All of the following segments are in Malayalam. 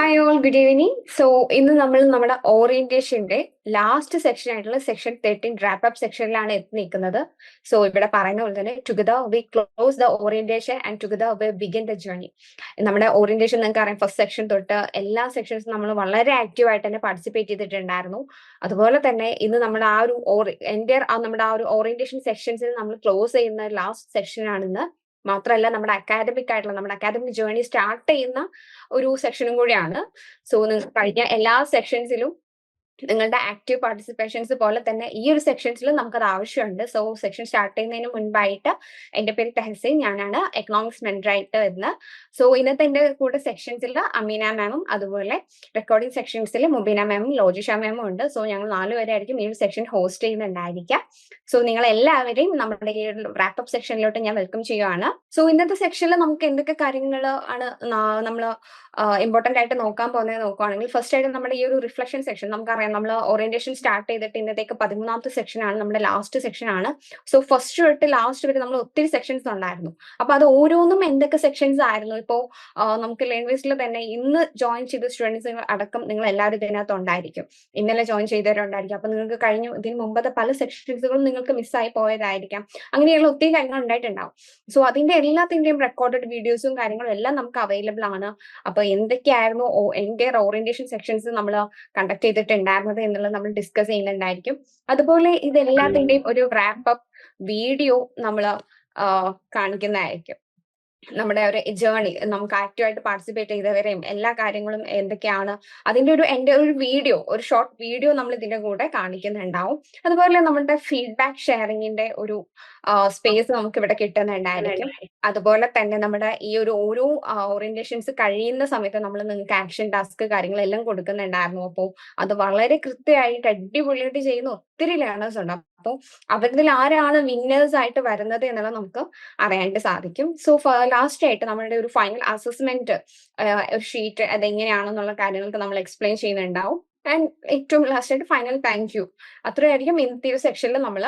Hi all, good evening. So ഇന്ന് നമ്മൾ നമ്മുടെ ഓറിയന്റേഷന്റെ ലാസ്റ്റ് സെക്ഷൻ ആയിട്ടുള്ള സെക്ഷൻ 13 റാപ്പ് അപ്പ് സെക്ഷനിലാണ് എത്തി നിൽക്കുന്നത്. സോ ഇവിടെ പറയുന്ന പോലെ തന്നെ together we close the orientation and together we begin the journey. നമ്മുടെ ഓറിയന്റേഷൻ നിങ്ങൾക്ക് അറിയാം, ഫസ്റ്റ് സെക്ഷൻ തൊട്ട് എല്ലാ സെക്ഷൻസും നമ്മൾ വളരെ ആക്റ്റീവ് ആയിട്ട് തന്നെ പാർട്ടിസിപ്പേറ്റ് ചെയ്തിട്ടുണ്ടായിരുന്നു. അതുപോലെ തന്നെ ഇന്ന് നമ്മുടെ ആ ഒരു നമ്മുടെ ആ ഒരു ഓറിയന്റേഷൻ സെക്ഷൻസിൽ നമ്മൾ ക്ലോസ് ചെയ്യുന്ന ലാസ്റ്റ് സെക്ഷൻ ആണിന്ന്. മാത്രമല്ല നമ്മുടെ അക്കാദമിക് ജേർണി സ്റ്റാർട്ട് ചെയ്യുന്ന ഒരു സെക്ഷനും കൂടിയാണ്. സോ നിങ്ങൾക്ക് കഴിഞ്ഞ എല്ലാ സെക്ഷൻസിലും നിങ്ങളുടെ ആക്റ്റീവ് പാർട്ടിസിപ്പേഷൻസ് പോലെ തന്നെ ഈ ഒരു സെക്ഷൻസിൽ നമുക്കത് ആവശ്യമുണ്ട്. സോ സെക്ഷൻ സ്റ്റാർട്ട് ചെയ്യുന്നതിന് മുൻപായിട്ട് എൻ്റെ പേര് തെഹസീൻ, ഞാനാണ് എക്കണോമിക്സ് മെന്ററായിട്ട് വരുന്നത്. സോ ഇന്നത്തെ എൻ്റെ കൂടെ സെക്ഷൻസിൽ അമീന മാമും അതുപോലെ റെക്കോർഡിംഗ് സെക്ഷൻസിൽ മുബീന മാമും ലോജിഷ മാമും ഉണ്ട്. സോ ഞങ്ങൾ 4 പേരായിരിക്കും ഈ ഒരു സെക്ഷൻ ഹോസ്റ്റ് ചെയ്യുന്നുണ്ടായിരിക്കാം. സോ നിങ്ങൾ എല്ലാവരെയും നമ്മുടെ ഈ റാപ്പ് അപ്പ് സെക്ഷനിലോട്ട് ഞാൻ വെൽക്കം ചെയ്യുകയാണ്. സോ ഇന്നത്തെ സെക്ഷനിൽ നമുക്ക് എന്തൊക്കെ കാര്യങ്ങൾ ആണ് നമ്മൾ ഇമ്പോർട്ടന്റ് ആയിട്ട് നോക്കാൻ പോകുന്നത് നോക്കുകയാണെങ്കിൽ, ഫസ്റ്റ് ആയിട്ട് നമ്മുടെ ഈ ഒരു റിഫ്ലക്ഷൻ സെക്ഷൻ നമുക്കറിയാം, നമ്മൾ ഓറിയന്റേഷൻ സ്റ്റാർട്ട് ചെയ്തിട്ട് ഇന്നത്തേക്ക് 13ാമത്തെ സെക്ഷൻ ആണ്, നമ്മുടെ ലാസ്റ്റ് സെക്ഷൻ ആണ്. സോ ഫസ്റ്റ് തൊട്ട് ലാസ്റ്റ് വരെ നമ്മൾ ഒത്തിരി സെക്ഷൻസ് ഉണ്ടായിരുന്നു. അപ്പൊ അത് ഓരോന്നും എന്തൊക്കെ സെക്ഷൻസ് ആയിരുന്നു. ഇപ്പോ നമുക്ക് ലേൺവേസിൽ തന്നെ ഇന്ന് ജോയിൻ ചെയ്ത സ്റ്റുഡൻസ് അടക്കം നിങ്ങൾ എല്ലാവരും ഇതിനകത്ത് ഉണ്ടായിരിക്കും. ഇന്നലെ ജോയിൻ ചെയ്തവരുണ്ടായിരിക്കും. അപ്പൊ നിങ്ങൾക്ക് ഇതിന് മുമ്പത്തെ പല സെക്ഷൻസുകളും നിങ്ങൾക്ക് മിസ്സായി പോയതായിരിക്കാം. അങ്ങനെയുള്ള ഒത്തിരി കാര്യങ്ങൾ ഉണ്ടായിട്ടുണ്ടാവും. സോ അതിന്റെ എല്ലാത്തിന്റെയും റെക്കോർഡഡ് വീഡിയോസും കാര്യങ്ങളും എല്ലാം നമുക്ക് അവൈലബിൾ ആണ്. അപ്പൊ എന്തൊക്കെയായിരുന്നു എൻ്റെ ഓറിയന്റേഷൻ സെക്ഷൻസ് നമ്മൾ കണ്ടക്ട് ചെയ്തിട്ടുണ്ടായിരുന്നത് എന്നുള്ളത് നമ്മൾ ഡിസ്കസ് ചെയ്യുന്നുണ്ടായിരിക്കും. അതുപോലെ ഇതെല്ലാത്തിന്റെയും ഒരു റാപ്പ് അപ്പ് വീഡിയോ നമ്മൾ കാണിക്കുന്നതായിരിക്കും. നമ്മുടെ ഒരു ജേർണി, നമുക്ക് ആക്റ്റീവായിട്ട് പാർട്ടിസിപ്പേറ്റ് ചെയ്തവരെയും എല്ലാ കാര്യങ്ങളും എന്തൊക്കെയാണ് അതിന്റെ ഒരു വീഡിയോ, ഒരു ഷോർട്ട് വീഡിയോ നമ്മൾ ഇതിന്റെ കൂടെ കാണിക്കുന്നുണ്ടാവും. അതുപോലെ നമ്മുടെ ഫീഡ്ബാക്ക് ഷെയറിങ്ങിന്റെ ഒരു സ്പേസ് നമുക്ക് ഇവിടെ കിട്ടുന്നുണ്ടായിരിക്കും. അതുപോലെ തന്നെ നമ്മുടെ ഈ ഒരു ഓരോ ഓറിയന്റേഷൻസ് കഴിയുന്ന സമയത്ത് നമ്മൾ നിങ്ങൾക്ക് ആക്ഷൻ ടാസ്ക് കാര്യങ്ങളെല്ലാം കൊടുക്കുന്നുണ്ടായിരുന്നു. അപ്പോൾ അത് വളരെ കൃത്യമായിട്ട് അടിപൊളിയായിട്ട് ചെയ്യുന്ന ഒത്തിരി ലേണേഴ്സ് ഉണ്ട്. അപ്പോൾ അവരിൽ ആരാണ് വിന്നേഴ്സ് ആയിട്ട് വരുന്നത് എന്നുള്ളത് നമുക്ക് അറിയാനായിട്ട് സാധിക്കും. സോ ലാസ്റ്റ് ആയിട്ട് നമ്മളുടെ ഒരു ഫൈനൽ അസസ്മെന്റ് ഒരു ഷീറ്റ് അതെങ്ങനെയാണെന്നുള്ള കാര്യങ്ങൾക്ക് നമ്മൾ എക്സ്പ്ലെയിൻ ചെയ്യുന്നുണ്ടാവും. ആൻഡ് ഏറ്റവും ലാസ്റ്റ് ആയിട്ട് ഫൈനൽ താങ്ക് യു, അത്രയായിരിക്കും ഇന്നത്തെ ഒരു സെക്ഷനിൽ നമ്മൾ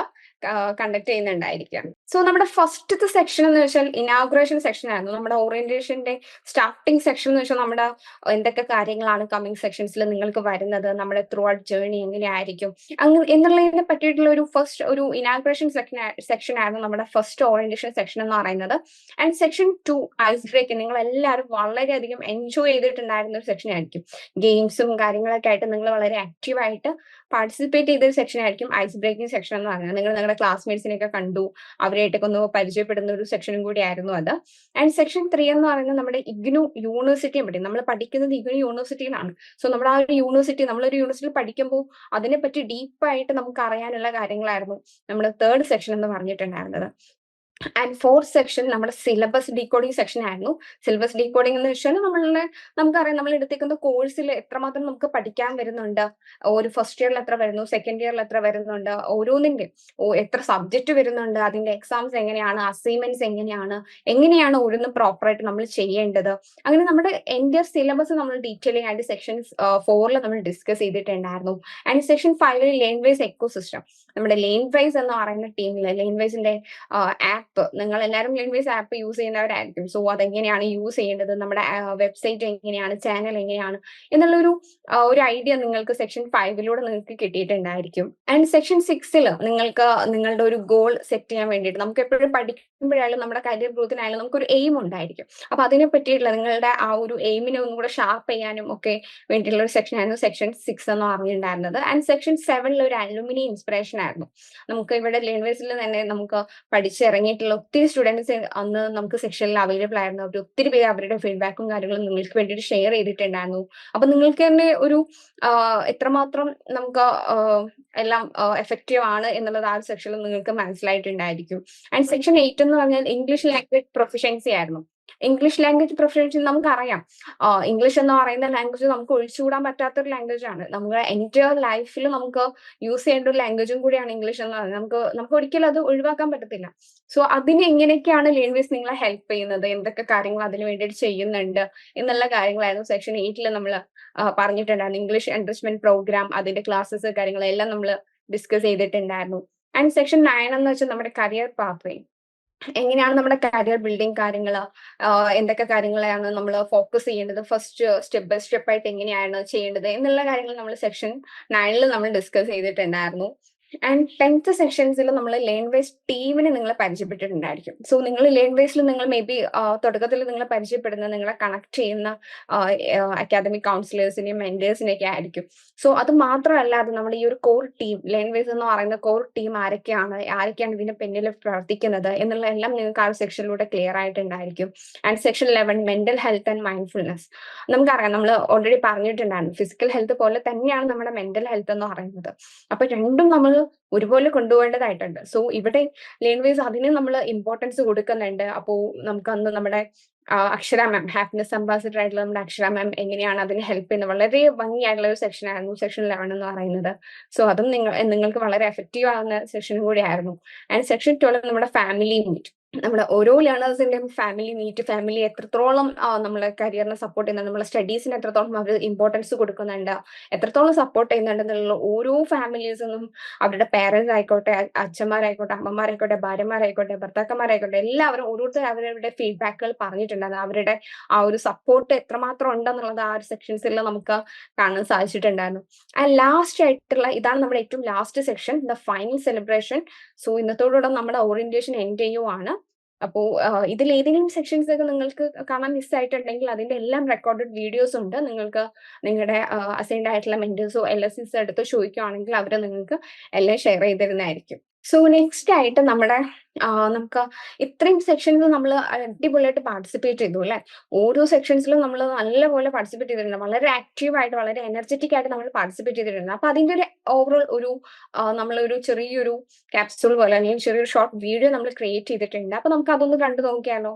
കണ്ടക്ട് ചെയ്യുന്നുണ്ടായിരിക്കാം. സോ നമ്മുടെ ഫസ്റ്റത്തെ സെക്ഷൻ എന്ന് വെച്ചാൽ ഇനാഗുറേഷൻ സെക്ഷൻ ആയിരുന്നു. നമ്മുടെ ഓറിയന്റേഷന്റെ സ്റ്റാർട്ടിംഗ് സെക്ഷൻ എന്ന് വെച്ചാൽ നമ്മുടെ എന്തൊക്കെ കാര്യങ്ങളാണ് കമ്മിങ് സെക്ഷൻസിൽ നിങ്ങൾക്ക് വരുന്നത്, നമ്മുടെ ത്രൂ ഔട്ട് ജേർണി എങ്ങനെയായിരിക്കും എന്നുള്ളതിനെ പറ്റിയിട്ടുള്ള ഒരു ഇനാഗുറേഷൻ സെക്ഷൻ ആയിരുന്നു നമ്മുടെ ഫസ്റ്റ് ഓറിയന്റേഷൻ സെക്ഷൻ എന്ന് പറയുന്നത്. ആൻഡ് സെക്ഷൻ 2 ഐസ് ബ്രേക്ക്, നിങ്ങൾ എല്ലാവരും വളരെയധികം എൻജോയ് ചെയ്തിട്ടുണ്ടായിരുന്ന ഒരു സെക്ഷൻ ആയിരിക്കും. ഗെയിംസും കാര്യങ്ങളൊക്കെ ആയിട്ട് നിങ്ങൾ വളരെ ആക്റ്റീവായിട്ട് പാർട്ടിസിപ്പേറ്റ് ചെയ്ത ഒരു സെക്ഷൻ ആയിരിക്കും ഐസ് ബ്രേക്കിംഗ് സെക്ഷൻ എന്ന് പറയുന്നത്. നിങ്ങൾ നിങ്ങളുടെ ക്ലാസ്മേറ്റ്സിനെയൊക്കെ കണ്ടു, അവരായിട്ടൊക്കെ ഒന്ന് പരിചയപ്പെടുന്ന ഒരു സെക്ഷനും കൂടി ആയിരുന്നു അത്. ആൻഡ് സെക്ഷൻ 3 എന്ന് പറയുന്നത് നമ്മുടെ ഇഗ്നു യൂണിവേഴ്സിറ്റിയെ പറ്റി, നമ്മൾ പഠിക്കുന്നത് ഇഗ്നു യൂണിവേഴ്സിറ്റിയിലാണ്. സോ നമ്മൾ ആ ഒരു നമ്മളൊരു യൂണിവേഴ്സിറ്റിയിൽ പഠിക്കുമ്പോൾ അതിനെപ്പറ്റി ഡീപ്പായിട്ട് നമുക്ക് അറിയാനുള്ള കാര്യങ്ങളായിരുന്നു നമ്മുടെ തേർഡ് സെക്ഷൻ എന്ന് പറഞ്ഞിട്ടുണ്ടായിരുന്നത്. ആൻഡ് ഫോർത്ത് സെക്ഷൻ നമ്മുടെ സിലബസ് ഡീകോഡിംഗ് സെക്ഷൻ ആയിരുന്നു. സിലബസ് ഡീകോഡിംഗ് എന്ന് വെച്ചാൽ നമുക്കറിയാം, നമ്മൾ എടുത്തേക്കുന്ന കോഴ്സിൽ എത്രമാത്രം നമുക്ക് പഠിക്കാൻ വരുന്നുണ്ട്, ഒരു ഫസ്റ്റ് ഇയറിൽ എത്ര വരുന്നു, സെക്കൻഡ് ഇയറിൽ എത്ര വരുന്നുണ്ട്, ഓരോന്നിന്റെ എത്ര സബ്ജക്ട് വരുന്നുണ്ട്, അതിന്റെ എക്സാംസ് എങ്ങനെയാണ്, അസൈൻമെന്റ്സ് എങ്ങനെയാണ് ഓരോന്നും പ്രോപ്പറായിട്ട് നമ്മൾ ചെയ്യേണ്ടത്. അങ്ങനെ നമ്മുടെ എൻ്റെ സിലബസ് നമ്മൾ ഡീറ്റെയിലിംഗ് ആയിട്ട് സെക്ഷൻ 4 നമ്മൾ ഡിസ്കസ് ചെയ്തിട്ടുണ്ടായിരുന്നു. ആൻഡ് സെക്ഷൻ 5 ലേൺവൈസ് എക്കോസിസ്റ്റം, നമ്മുടെ ലേൺവൈസ് എന്ന് പറയുന്ന ടീമിൽ ലേൺവൈസിന്റെ ആപ്പ്, നിങ്ങൾ എല്ലാവരും ലേൺവൈസ് ആപ്പ് യൂസ് ചെയ്യുന്നവരായിരിക്കും. സോ അതെങ്ങനെയാണ് യൂസ് ചെയ്യേണ്ടത്, നമ്മുടെ വെബ്സൈറ്റ് എങ്ങനെയാണ്, ചാനൽ എങ്ങനെയാണ് എന്നുള്ളൊരു ഒരു ഐഡിയ നിങ്ങൾക്ക് സെക്ഷൻ 5 നിങ്ങൾക്ക് കിട്ടിയിട്ടുണ്ടായിരിക്കും. ആൻഡ് സെക്ഷൻ 6 നിങ്ങൾക്ക് നിങ്ങളുടെ ഒരു ഗോൾ സെറ്റ് ചെയ്യാൻ വേണ്ടിയിട്ട്, നമുക്ക് എപ്പോഴും പഠിക്കുമ്പോഴായാലും നമ്മുടെ കരിയർ ഗ്രോത്തിനായാലും നമുക്കൊരു എയിം ഉണ്ടായിരിക്കും. അപ്പൊ അതിനെ പറ്റിയിട്ടുള്ള നിങ്ങളുടെ ആ ഒരു എയിമിനെ ഒന്നും കൂടെ ഷാർപ്പ് ചെയ്യാനും ഒക്കെ വേണ്ടിയിട്ടുള്ള ഒരു സെക്ഷൻ ആയിരുന്നു സെക്ഷൻ 6 എന്ന് പറഞ്ഞിട്ടുണ്ടായിരുന്നത്. ആൻഡ് സെക്ഷൻ 7 ഒരു അലുമിനി ഇൻസ്പിറേഷൻ ആയിരുന്നു. നമുക്ക് ഇവിടെ ലേൺവേഴ്സിൽ തന്നെ നമുക്ക് പഠിച്ചിറങ്ങിയിട്ടുള്ള ഒത്തിരി സ്റ്റുഡൻസ് അന്ന് നമുക്ക് സെക്ഷനിൽ അവൈലബിൾ ആയിരുന്നു. അവർ ഒത്തിരി പേര് അവരുടെ ഫീഡ്ബാക്കും കാര്യങ്ങളും നിങ്ങൾക്ക് വേണ്ടിയിട്ട് ഷെയർ ചെയ്തിട്ടുണ്ടായിരുന്നു. അപ്പൊ നിങ്ങൾക്ക് തന്നെ ഒരു എത്രമാത്രം നമുക്ക് എല്ലാം എഫക്റ്റീവ് ആണ് എന്നുള്ളത് ആ ഒരു സെക്ഷനിൽ നിങ്ങൾക്ക് മനസ്സിലായിട്ടുണ്ടായിരിക്കും. ആൻഡ് സെക്ഷൻ 8 എന്ന് പറഞ്ഞാൽ ഇംഗ്ലീഷ് ലാംഗ്വേജ് പ്രൊഫിഷ്യൻസി ആയിരുന്നു. ഇംഗ്ലീഷ് ലാംഗ്വേജ് പ്രൊഫിഷ്യൻസി നമുക്കറിയാം, ഇംഗ്ലീഷ് എന്ന് പറയുന്ന ലാംഗ്വേജ് നമുക്ക് ഒഴിച്ചുകൂടാൻ പറ്റാത്തൊരു ലാംഗ്വേജ് ആണ്. നമ്മുടെ എൻറ്റയർ ലൈഫിൽ നമുക്ക് യൂസ് ചെയ്യേണ്ട ഒരു ലാംഗ്വേജും കൂടിയാണ് ഇംഗ്ലീഷ് എന്ന് പറയുന്നത്. നമുക്ക് ഒരിക്കലും അത് ഒഴിവാക്കാൻ പറ്റത്തില്ല. സോ അതിന് എങ്ങനെയൊക്കെയാണ് ലേൺവേസ് നിങ്ങളെ ഹെൽപ്പ് ചെയ്യുന്നത്, എന്തൊക്കെ കാര്യങ്ങൾ അതിന് വേണ്ടിയിട്ട് ചെയ്യുന്നുണ്ട് എന്നുള്ള കാര്യങ്ങളായിരുന്നു സെക്ഷൻ 8 നമ്മൾ പറഞ്ഞിട്ടുണ്ടായിരുന്നു. ഇംഗ്ലീഷ് എൻറിച്ച്മെന്റ് പ്രോഗ്രാം, അതിന്റെ ക്ലാസ്സസ് കാര്യങ്ങളെല്ലാം നമ്മൾ ഡിസ്കസ് ചെയ്തിട്ടുണ്ടായിരുന്നു. ആൻഡ് സെക്ഷൻ 9 എന്ന് വെച്ചാൽ നമ്മുടെ കരിയർ പാത്വേ, എങ്ങനെയാണ് നമ്മുടെ കരിയർ ബിൽഡിംഗ് കാര്യങ്ങൾ, എന്തൊക്കെ കാര്യങ്ങളെയാണ് നമ്മൾ ഫോക്കസ് ചെയ്യേണ്ടത്, ഫസ്റ്റ് സ്റ്റെപ്പ് ബൈ സ്റ്റെപ്പ് ആയിട്ട് എങ്ങനെയാണ് ചെയ്യേണ്ടത് എന്നുള്ള കാര്യങ്ങൾ നമ്മൾ സെക്ഷൻ 9 നമ്മൾ ഡിസ്കസ് ചെയ്തിട്ടുണ്ടായിരുന്നു. ആൻഡ് 10th സെക്ഷൻസിൽ നമ്മൾ ലേൺ വൈസ് ടീമിനെ നിങ്ങൾ പരിചയപ്പെട്ടിട്ടുണ്ടായിരിക്കും. സോ നിങ്ങൾ ലേൺ വൈസിൽ നിങ്ങൾ മേ ബി തുടക്കത്തിൽ നിങ്ങൾ പരിചയപ്പെടുന്ന നിങ്ങളെ കണക്ട് ചെയ്യുന്ന അക്കാദമിക് കൗൺസിലേഴ്സിനെയും മെന്റേഴ്സിനെയൊക്കെ ആയിരിക്കും. സോ അത് മാത്രമല്ലാതെ നമ്മൾ ഈ ഒരു കോർ ടീം, ലേൺ വൈസ് എന്ന് പറയുന്ന കോർ ടീം ആരൊക്കെയാണ് ഇതിന്റെ പിന്നിൽ പ്രവർത്തിക്കുന്നത് എന്നുള്ള എല്ലാം നിങ്ങൾക്ക് ആ ഒരു സെക്ഷനിലൂടെ ക്ലിയർ ആയിട്ടുണ്ടായിരിക്കും. And section 11 mental health and mindfulness. നമുക്കറിയാം, നമ്മൾ ഓൾറെഡി പറഞ്ഞിട്ടുണ്ടായിരുന്നു, ഫിസിക്കൽ ഹെൽത്ത് പോലെ തന്നെയാണ് നമ്മുടെ മെന്റൽ ഹെൽത്ത് എന്ന് പറയുന്നത്. അപ്പൊ രണ്ടും നമ്മൾ ഒരുപോലെ കൊണ്ടുപോകേണ്ടതായിട്ടുണ്ട്. സോ ഇവിടെ ലേൺ വൈസ് അതിന് നമ്മൾ ഇമ്പോർട്ടൻസ് കൊടുക്കുന്നുണ്ട്. അപ്പോ നമുക്ക് അന്ന് നമ്മുടെ അക്ഷര മാം, ഹാപ്പിനെസ് അംബാസിഡർ ആയിട്ടുള്ള നമ്മുടെ അക്ഷര മാം എങ്ങനെയാണ് അതിന് ഹെൽപ്പ് ചെയ്യുന്നത്, വളരെ ഭംഗിയായിട്ടുള്ള ഒരു സെക്ഷൻ ആയിരുന്നു സെക്ഷൻ 11 എന്ന് പറയുന്നത്. സോ അതും നിങ്ങൾക്ക് വളരെ എഫക്റ്റീവ് ആവുന്ന സെക്ഷനും കൂടി ആയിരുന്നു. ആൻഡ് സെക്ഷൻ 12 നമ്മുടെ ഫാമിലി മീറ്റ്. നമ്മുടെ ഓരോ ലേണേഴ്സിന്റെയും ഫാമിലി മീറ്റ്, ഫാമിലി എത്രത്തോളം നമ്മളെ കരിയറിനെ സപ്പോർട്ട് ചെയ്യുന്നുണ്ട്, നമ്മളെ സ്റ്റഡീസിന് എത്രത്തോളം അവർ ഇമ്പോർട്ടൻസ് കൊടുക്കുന്നുണ്ട്, എത്രത്തോളം സപ്പോർട്ട് ചെയ്യുന്നുണ്ട് എന്നുള്ള ഓരോ ഫാമിലീസിനും അവരുടെ പേരൻസ് ആയിക്കോട്ടെ, അച്ഛന്മാരായിക്കോട്ടെ, അമ്മമാരായിക്കോട്ടെ, ഭാര്യമാരായിക്കോട്ടെ, ഭർത്താക്കന്മാരായിക്കോട്ടെ, എല്ലാവരും ഓരോരുത്തർ അവരുടെ ഫീഡ്ബാക്കുകൾ പറഞ്ഞിട്ടുണ്ടായിരുന്നു. അവരുടെ ആ ഒരു സപ്പോർട്ട് എത്രമാത്രം ഉണ്ടെന്നുള്ളത് ആ ഒരു സെക്ഷൻസിൽ നമുക്ക് കാണാൻ സാധിച്ചിട്ടുണ്ടായിരുന്നു. ആൻഡ് ലാസ്റ്റ് ആയിട്ടുള്ള ഇതാണ് നമ്മുടെ ഏറ്റവും last section, the final celebration. So ഇന്നത്തോടുകൂടെ നമ്മുടെ ഓറിയന്റേഷൻ എൻഡ് ചെയ്യുവാണ്. അപ്പോ ഇതിൽ ഏതെങ്കിലും സെക്ഷൻസ് ഒക്കെ നിങ്ങൾക്ക് കാണാൻ മിസ്സായിട്ടുണ്ടെങ്കിൽ അതിന്റെ എല്ലാം റെക്കോർഡഡ് വീഡിയോസ് ഉണ്ട്. നിങ്ങൾക്ക് നിങ്ങളുടെ അസൈൻഡ് ആയിട്ടുള്ള മെന്റേഴ്സോ LSCs അടുത്ത് ചോദിക്കുകയാണെങ്കിൽ അവർ നിങ്ങൾക്ക് എല്ലാം ഷെയർ ചെയ്തിരുന്നതായിരിക്കും. സോ നെക്സ്റ്റ് ആയിട്ട് നമ്മുടെ നമുക്ക് ഇത്രയും സെക്ഷൻസ് നമ്മൾ അടിപൊളിയായിട്ട് പാർട്ടിസിപ്പേറ്റ് ചെയ്തു അല്ലെ. ഓരോ സെക്ഷൻസിലും നമ്മൾ നല്ലപോലെ പാർട്ടിസിപ്പേറ്റ് ചെയ്തിട്ടുണ്ട്. വളരെ ആക്റ്റീവ് ആയിട്ട്, വളരെ എനർജറ്റിക് ആയിട്ട് നമ്മൾ പാർട്ടിസിപ്പേറ്റ് ചെയ്തിട്ടുണ്ട്. അപ്പൊ അതിന്റെ ഒരു ഓവറോൾ ഒരു നമ്മളൊരു ചെറിയൊരു ക്യാപ്സ്യൂൾ പോലെ അല്ലെങ്കിൽ ചെറിയൊരു ഷോർട്ട് വീഡിയോ നമ്മൾ ക്രിയേറ്റ് ചെയ്തിട്ടുണ്ട്. അപ്പൊ നമുക്ക് അതൊന്ന് കണ്ടു നോക്കിയാലോ.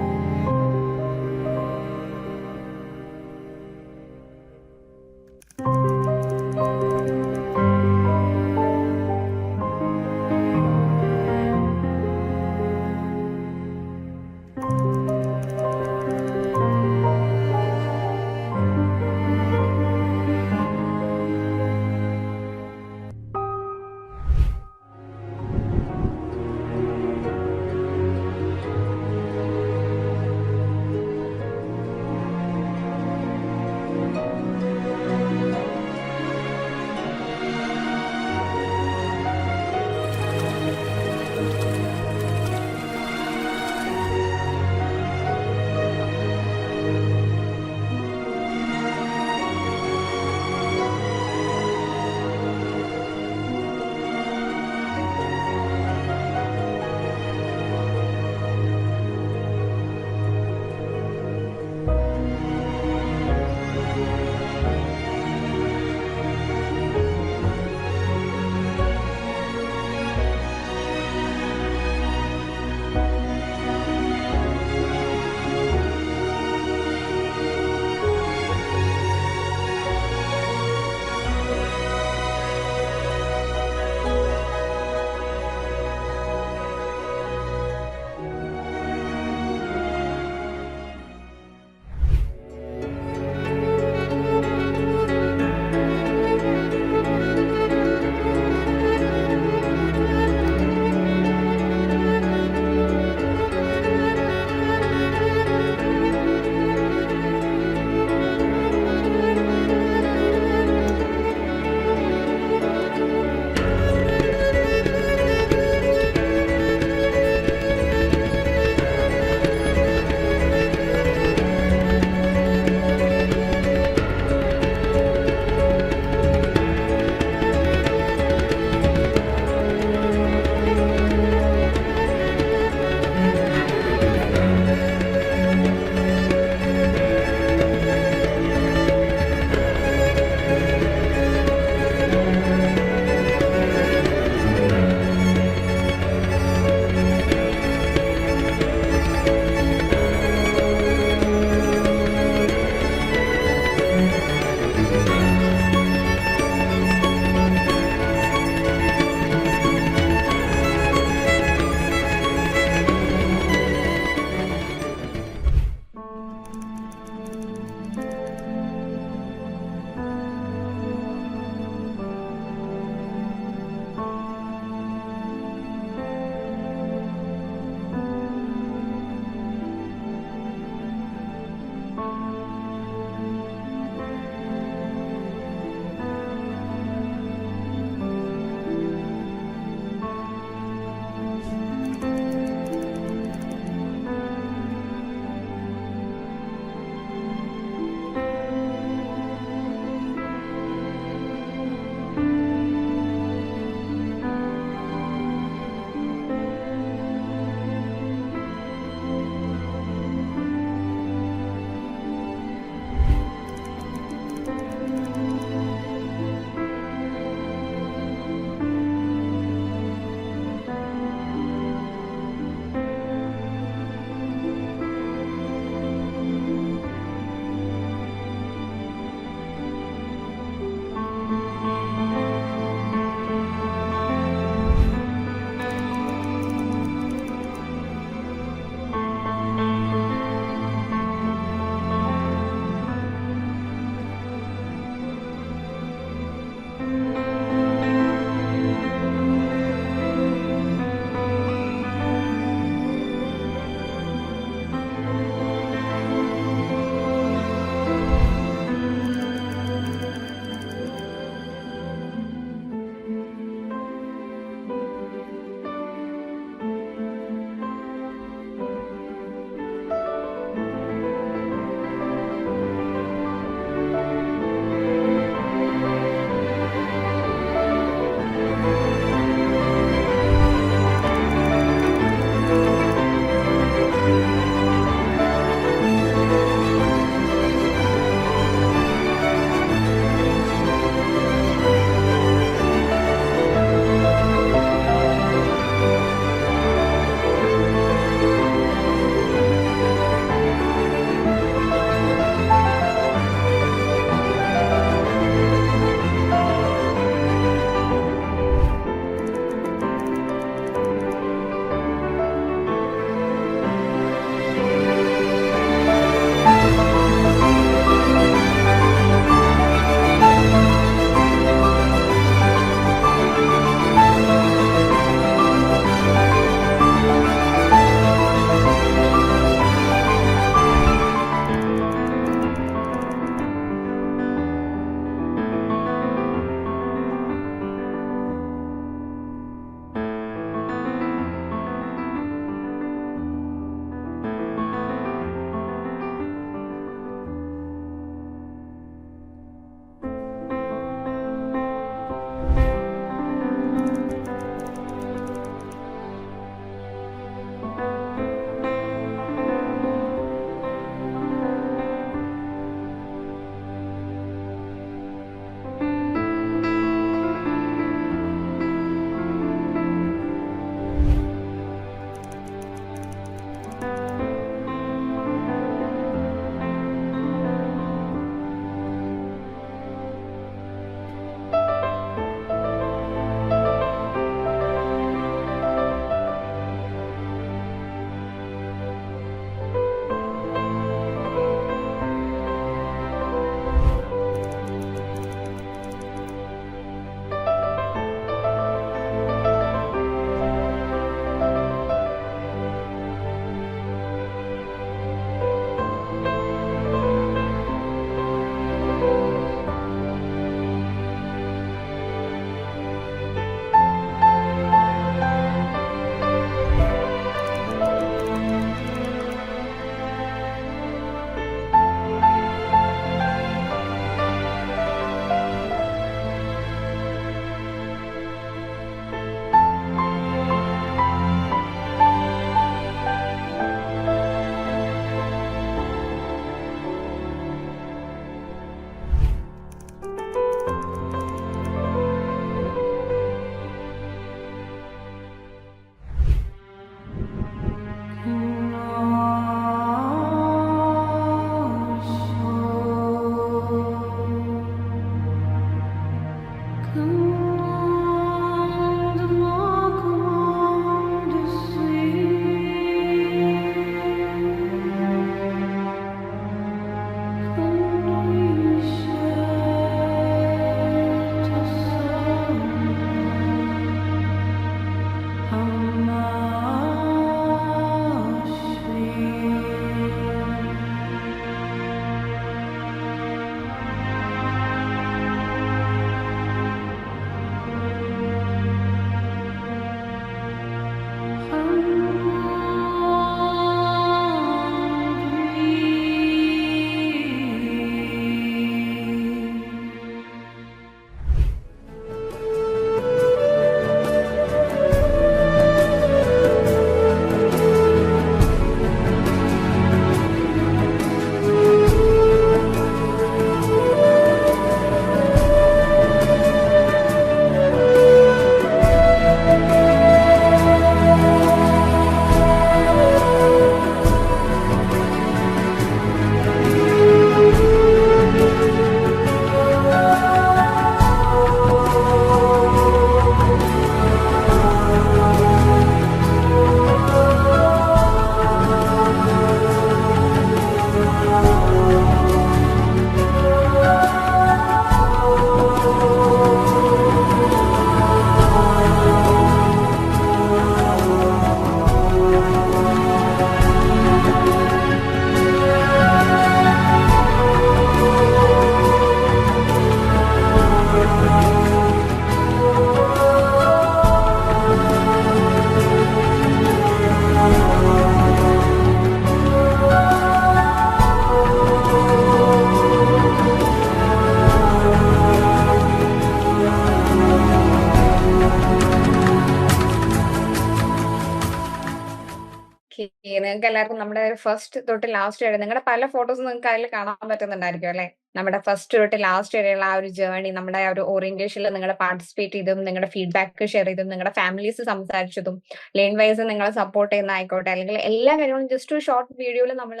നിങ്ങൾക്ക് എല്ലാവർക്കും നമ്മുടെ ഫസ്റ്റ് തൊട്ട് ലാസ്റ്റ് വരെ നിങ്ങളുടെ പല ഫോട്ടോസ് നിങ്ങൾക്ക് അതിൽ കാണാൻ പറ്റുന്നുണ്ടായിരിക്കും അല്ലേ? നമ്മുടെ ഫസ്റ്റ് തൊട്ട് ലാസ്റ്റ് വരെയുള്ള ആ ഒരു ജേർണി, നമ്മുടെ ആ ഒരു ഓറിയന്റേഷനിൽ നിങ്ങൾ പാർട്ടിസിപ്പേറ്റ് ചെയ്തതും, നിങ്ങളുടെ ഫീഡ്ബാക്ക് ഷെയർ ചെയ്തതും, നിങ്ങളുടെ ഫാമിലീസ് സംസാരിച്ചതും, ലേൺ വൈസ് നിങ്ങളെ സപ്പോർട്ട് ചെയ്യുന്ന ആയിക്കോട്ടെ, അല്ലെങ്കിൽ എല്ലാ കാര്യങ്ങളും ജസ്റ്റ് ഒരു ഷോർട്ട് വീഡിയോയിൽ നമ്മൾ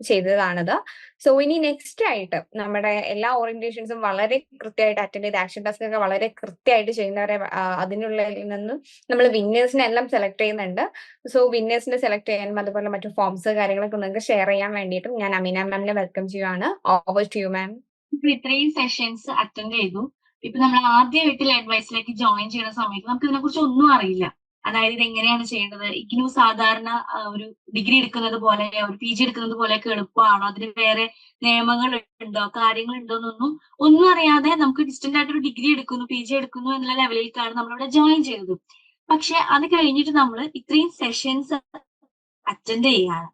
ചെയ്തതാണിത്. സോ ഇനി നെക്സ്റ്റ് ആയിട്ട് നമ്മുടെ എല്ലാ ഓറിയന്റേഷൻസും വളരെ കൃത്യമായിട്ട് അറ്റൻഡ് ചെയ്ത് ആക്ഷൻ ടാസ്ക് ഒക്കെ വളരെ കൃത്യമായിട്ട് ചെയ്യുന്നവരെ അതിനുള്ളിൽ നിന്ന് നമ്മൾ വിന്നേഴ്സിനെ എല്ലാം സെലക്ട് ചെയ്യുന്നുണ്ട്. സോ വിന്നേഴ്സിനെ സെലക്ട് ചെയ്യാനും അതുപോലെ മറ്റു ഫോംസ് കാര്യങ്ങളൊക്കെ നിങ്ങൾക്ക് ഷെയർ ചെയ്യാൻ വേണ്ടിയിട്ടും ഞാൻ അമീന മാമിനെ വെൽക്കം ചെയ്യുവാണ്. Over to you ma'am. ഇപ്പൊ ഇത്രയും സെഷൻസ് അറ്റൻഡ് ചെയ്തു. ഇപ്പൊ നമ്മൾ ആദ്യമായിട്ട് അഡ്വൈസിലേക്ക് ജോയിൻ ചെയ്യുന്ന സമയത്ത് നമുക്ക് ഇതിനെ കുറിച്ച് ഒന്നും അറിയില്ല. അതായത് ഇത് എങ്ങനെയാണ് ചെയ്യേണ്ടത്, ഇഗ്നു സാധാരണ ഒരു ഡിഗ്രി എടുക്കുന്നത് പോലെ ഒരു PG എടുക്കുന്നത് പോലെയൊക്കെ എളുപ്പമാണോ, അതിന് വേറെ നിയമങ്ങൾ ഉണ്ടോ, കാര്യങ്ങൾ ഉണ്ടോ എന്നൊന്നും ഒന്നും അറിയാതെ നമുക്ക് ഡിസ്റ്റന്റ് ആയിട്ട് ഒരു ഡിഗ്രി എടുക്കുന്നു, PG എടുക്കുന്നു എന്നുള്ള ലെവലിലേക്കാണ് നമ്മളിവിടെ ജോയിൻ ചെയ്തത്. പക്ഷെ അത് കഴിഞ്ഞിട്ട് നമ്മൾ ഇത്രയും സെഷൻസ് അറ്റൻഡ് ചെയ്യാണ്.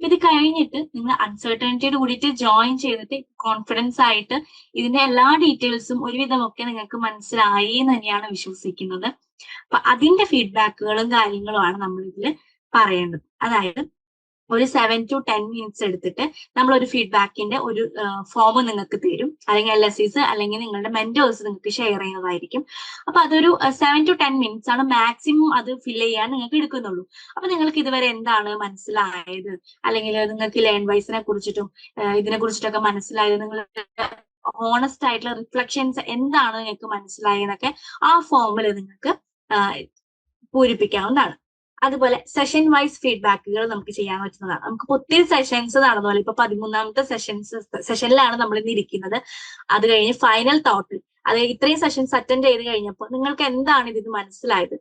ഇത് കഴിഞ്ഞിട്ട് നിങ്ങൾ അൺസർട്ടനിറ്റിയോട് കൂടിയിട്ട് ജോയിൻ ചെയ്തിട്ട് കോൺഫിഡൻസ് ആയിട്ട് ഇതിന്റെ എല്ലാ ഡീറ്റെയിൽസും ഒരുവിധമൊക്കെ നിങ്ങൾക്ക് മനസ്സിലായി എന്ന് തന്നെയാണ് വിശ്വസിക്കുന്നത്. അപ്പൊ അതിന്റെ ഫീഡ്ബാക്കുകളും കാര്യങ്ങളുമാണ് നമ്മൾ ഇതിൽ പറയേണ്ടത്. അതായത് ഒരു 7 to 10 മിനിറ്റ്സ് എടുത്തിട്ട് നമ്മൾ ഒരു ഫീഡ്ബാക്കിന്റെ ഒരു ഫോം നിങ്ങൾക്ക് തരും, അല്ലെങ്കിൽ LSEs അല്ലെങ്കിൽ നിങ്ങളുടെ മെന്റേഴ്സ് നിങ്ങൾക്ക് ഷെയർ ചെയ്യുന്നതായിരിക്കും. അപ്പൊ അതൊരു 7 to 10 മിനിറ്റ്സ് ആണ് മാക്സിമം അത് ഫിൽ ചെയ്യാൻ നിങ്ങൾക്ക് എടുക്കുന്നുള്ളൂ. അപ്പൊ നിങ്ങൾക്ക് ഇതുവരെ എന്താണ് മനസ്സിലായത്, അല്ലെങ്കിൽ നിങ്ങൾക്ക് ലേൺ വൈസിനെ കുറിച്ചിട്ടും ഇതിനെ കുറിച്ചിട്ടൊക്കെ മനസ്സിലായത്, നിങ്ങൾ ഹോണസ്റ്റ് ആയിട്ടുള്ള റിഫ്ലക്ഷൻസ് എന്താണ് നിങ്ങൾക്ക് മനസ്സിലായെന്നൊക്കെ ആ ഫോമിൽ നിങ്ങൾക്ക് പൂരിപ്പിക്കാവുന്നതാണ്. അതുപോലെ സെഷൻ വൈസ് ഫീഡ്ബാക്കുകൾ നമുക്ക് ചെയ്യാൻ പറ്റുന്നതാണ്. നമുക്ക് ഒത്തിരി സെഷൻസ് നടന്നു, ഇപ്പൊ 13ാമത്തെ സെഷനിലാണ് നമ്മൾ ഇന്ന് ഇരിക്കുന്നത്. അത് കഴിഞ്ഞ് ഫൈനൽ തോട്ട്, അതായത് ഇത്രയും സെഷൻസ് അറ്റൻഡ് ചെയ്ത് കഴിഞ്ഞപ്പോൾ നിങ്ങൾക്ക് എന്താണ് ഇതിന് മനസ്സിലായത്,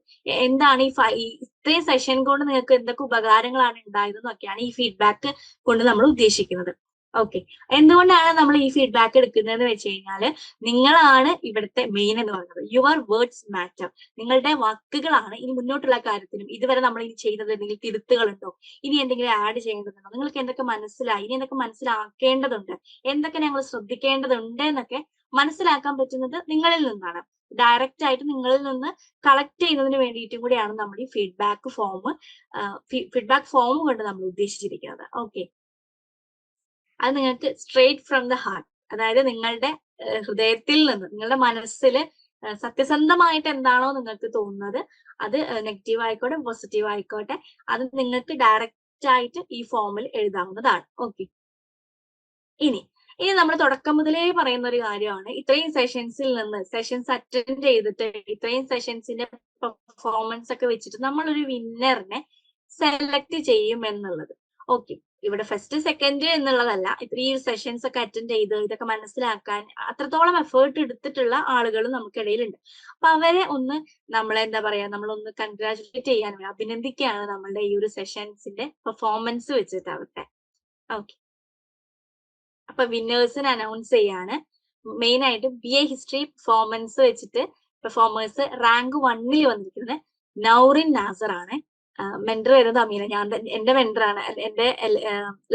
എന്താണ് ഇത്രയും സെഷൻ കൊണ്ട് നിങ്ങൾക്ക് എന്തൊക്കെ ഉപകാരങ്ങളാണ് ഉണ്ടായതെന്നൊക്കെയാണ് ഈ ഫീഡ്ബാക്ക് കൊണ്ട് നമ്മൾ ഉദ്ദേശിക്കുന്നത്. ഓക്കെ, എന്തുകൊണ്ടാണ് നമ്മൾ ഈ ഫീഡ്ബാക്ക് എടുക്കുന്നതെന്ന് വെച്ച് കഴിഞ്ഞാൽ നിങ്ങളാണ് ഇവിടുത്തെ മെയിൻ എന്ന് പറയുന്നത്. Your words matter. നിങ്ങളുടെ വാക്കുകളാണ് ഇനി മുന്നോട്ടുള്ള കാര്യത്തിലും ഇതുവരെ നമ്മൾ ഇനി ചെയ്തത് എന്തെങ്കിലും തിരുത്തുകളുണ്ടോ, ഇനി എന്തെങ്കിലും ആഡ് ചെയ്യേണ്ടതുണ്ടോ, നിങ്ങൾക്ക് എന്തൊക്കെ മനസ്സിലായി, ഇനി എന്തൊക്കെ മനസ്സിലാക്കേണ്ടതുണ്ട്, എന്തൊക്കെ ഞങ്ങൾ ശ്രദ്ധിക്കേണ്ടതുണ്ട് എന്നൊക്കെ മനസ്സിലാക്കാൻ പറ്റുന്നത് നിങ്ങളിൽ നിന്നാണ്. ഡയറക്റ്റ് ആയിട്ട് നിങ്ങളിൽ നിന്ന് കളക്ട് ചെയ്യുന്നതിന് വേണ്ടിയിട്ടും കൂടിയാണ് നമ്മൾ ഈ ഫീഡ്ബാക്ക് ഫോം കൊണ്ട് നമ്മൾ ഉദ്ദേശിച്ചിരിക്കുന്നത്. ഓക്കെ, അത് നിങ്ങൾക്ക് സ്ട്രേറ്റ് ഫ്രം ദ ഹാർട്ട്, അതായത് നിങ്ങളുടെ ഹൃദയത്തിൽ നിന്ന്, നിങ്ങളുടെ മനസ്സിൽ സത്യസന്ധമായിട്ട് എന്താണോ നിങ്ങൾക്ക് തോന്നുന്നത്, അത് നെഗറ്റീവ് ആയിക്കോട്ടെ പോസിറ്റീവ് ആയിക്കോട്ടെ, അത് നിങ്ങൾക്ക് ഡയറക്റ്റ് ആയിട്ട് ഈ ഫോമിൽ എഴുതാവുന്നതാണ്. ഓക്കെ, ഇനി ഇനി നമ്മൾ തുടക്കം മുതലേ പറയുന്ന ഒരു കാര്യമാണ്, ഇത്രയും സെഷൻസ് അറ്റൻഡ് ചെയ്തിട്ട് ഇത്രയും സെഷൻസിന്റെ പെർഫോമൻസ് ഒക്കെ വെച്ചിട്ട് നമ്മളൊരു വിന്നറിനെ സെലക്ട് ചെയ്യും എന്നുള്ളത്. ഓക്കെ, ഇവിടെ ഫസ്റ്റ് സെക്കൻഡ് എന്നുള്ളതല്ല, ഇത്രയും സെഷൻസ് ഒക്കെ അറ്റൻഡ് ചെയ്ത് ഇതൊക്കെ മനസ്സിലാക്കാൻ അത്രത്തോളം എഫേർട്ട് എടുത്തിട്ടുള്ള ആളുകൾ നമുക്കിടയിലുണ്ട്. അപ്പൊ അവരെ ഒന്ന് നമ്മളെന്താ പറയാ, നമ്മളൊന്ന് കൺഗ്രാജുലേറ്റ് ചെയ്യാൻ അഭിനന്ദിക്കുകയാണ് നമ്മളുടെ ഈ ഒരു സെഷൻസിന്റെ പെർഫോമൻസ് വെച്ചിട്ട് അവരുടെ. ഓക്കെ, അപ്പൊ വിന്നേഴ്സിനെ അനൗൺസ് ചെയ്യാണ്. മെയിൻ ആയിട്ട് BA ഹിസ്റ്ററി പെർഫോമൻസ് വെച്ചിട്ട് പെർഫോമേഴ്സ് റാങ്ക് 1 വന്നിരിക്കുന്നത് നൗറിൻ നാസർ ആണ്. മെന്റർ വരുന്നത് അമീന, എന്റെ മെന്ററാണ്, എന്റെ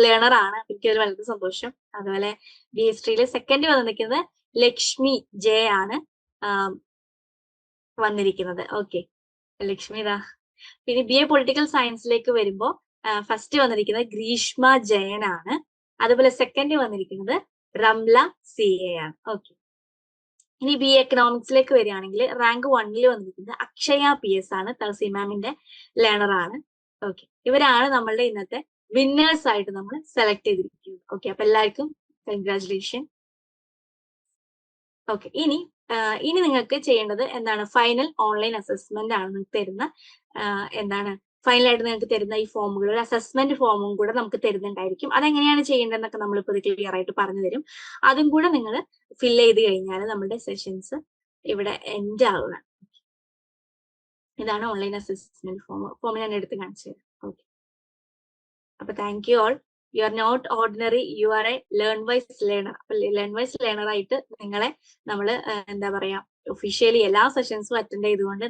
ലേണർ ആണ്. എനിക്കതിൽ വളരെ സന്തോഷം. അതുപോലെ BA ഹിസ്റ്ററിയിൽ സെക്കൻഡ് വന്നിരിക്കുന്നത് ലക്ഷ്മി ജെ ആണ് വന്നിരിക്കുന്നത്. ഓക്കെ, ലക്ഷ്മി ഇതാ. പിന്നെ BA പൊളിറ്റിക്കൽ സയൻസിലേക്ക് വരുമ്പോൾ ഫസ്റ്റ് വന്നിരിക്കുന്നത് ഗ്രീഷ്മ ജയൻ ആണ്. അതുപോലെ സെക്കൻഡ് വന്നിരിക്കുന്നത് റംല CA ആണ്. ഓക്കെ, ഇനി BA എക്കണോമിക്സിലേക്ക് വരികയാണെങ്കിൽ റാങ്ക് 1 വന്നിരിക്കുന്നത് അക്ഷയ PS ആണ്, തഹസീൻ മാമിന്റെ ലേണർ ആണ്. ഓക്കെ, ഇവരാണ് നമ്മളുടെ ഇന്നത്തെ വിന്നേഴ്സ് ആയിട്ട് നമ്മൾ സെലക്ട് ചെയ്തിരിക്കുന്നത്. ഓക്കെ, അപ്പൊ എല്ലാവർക്കും കൺഗ്രാജുലേഷൻ. ഓക്കെ, ഇനി നിങ്ങൾക്ക് ചെയ്യേണ്ടത് എന്താണ്, ഫൈനൽ ഓൺലൈൻ അസസ്മെന്റ് ആണ് നിങ്ങൾക്ക് തരുന്ന, എന്താണ് ഫൈനലായിട്ട് നിങ്ങൾക്ക് തരുന്ന ഈ ഫോമുകൾ, ഒരു അസസ്മെന്റ് ഫോമും കൂടെ നമുക്ക് തരുന്നുണ്ടായിരിക്കും. അതെങ്ങനെയാണ് ചെയ്യേണ്ടതെന്നൊക്കെ നമ്മളിപ്പോൾ ക്ലിയർ ആയിട്ട് പറഞ്ഞു തരും. അതും കൂടെ നിങ്ങൾ ഫിൽ ചെയ്ത് കഴിഞ്ഞാൽ നമ്മുടെ സെഷൻസ് ഇവിടെ എൻഡ് ആവുക. ഇതാണ് ഓൺലൈൻ അസസ്മെന്റ് ഫോം ഞാൻ എടുത്ത് കാണിച്ചു തരാം. ഓക്കെ, അപ്പൊ thank you all. You are not ordinary, you are a learn wise learner. അപ്പൊ ലേൺ വൈസ് ലേണർ ആയിട്ട് നിങ്ങളെ നമ്മൾ എന്താ പറയാ, ഒഫീഷ്യലി എല്ലാ സെഷൻസും അറ്റൻഡ് ചെയ്തുകൊണ്ട്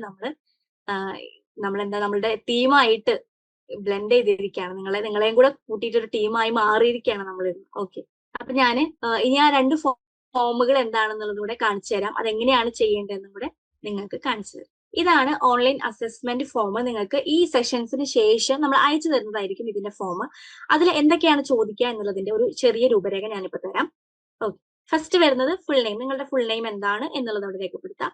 നമ്മളുടെ ടീമായിട്ട് ബ്ലെൻഡ് ചെയ്തിരിക്കുകയാണ്. നിങ്ങളെയും കൂടെ കൂട്ടിയിട്ട് ഒരു ടീമായി മാറിയിരിക്കുകയാണ് നമ്മൾ. ഓക്കെ, അപ്പൊ ഞാൻ ഇനി ആ 2 ഫോമുകൾ എന്താണെന്നുള്ളത് കൂടെ കാണിച്ചു തരാം. അതെങ്ങനെയാണ് ചെയ്യേണ്ടതെന്നും കൂടെ നിങ്ങൾക്ക് കാണിച്ചു തരാം. ഇതാണ് ഓൺലൈൻ അസസ്മെന്റ് ഫോം. നിങ്ങൾക്ക് ഈ സെഷൻസിന് ശേഷം നമ്മൾ അയച്ചു തരുന്നതായിരിക്കും ഇതിന്റെ ഫോം. അതിൽ എന്തൊക്കെയാണ് ചോദിക്കുക എന്നുള്ളതിന്റെ ഒരു ചെറിയ രൂപരേഖ ഞാനിപ്പോ തരാം. ഓക്കെ, ഫസ്റ്റ് വരുന്നത് ഫുൾ നെയിം. നിങ്ങളുടെ ഫുൾ നെയിം എന്താണ് എന്നുള്ളത് അവിടെ രേഖപ്പെടുത്താം.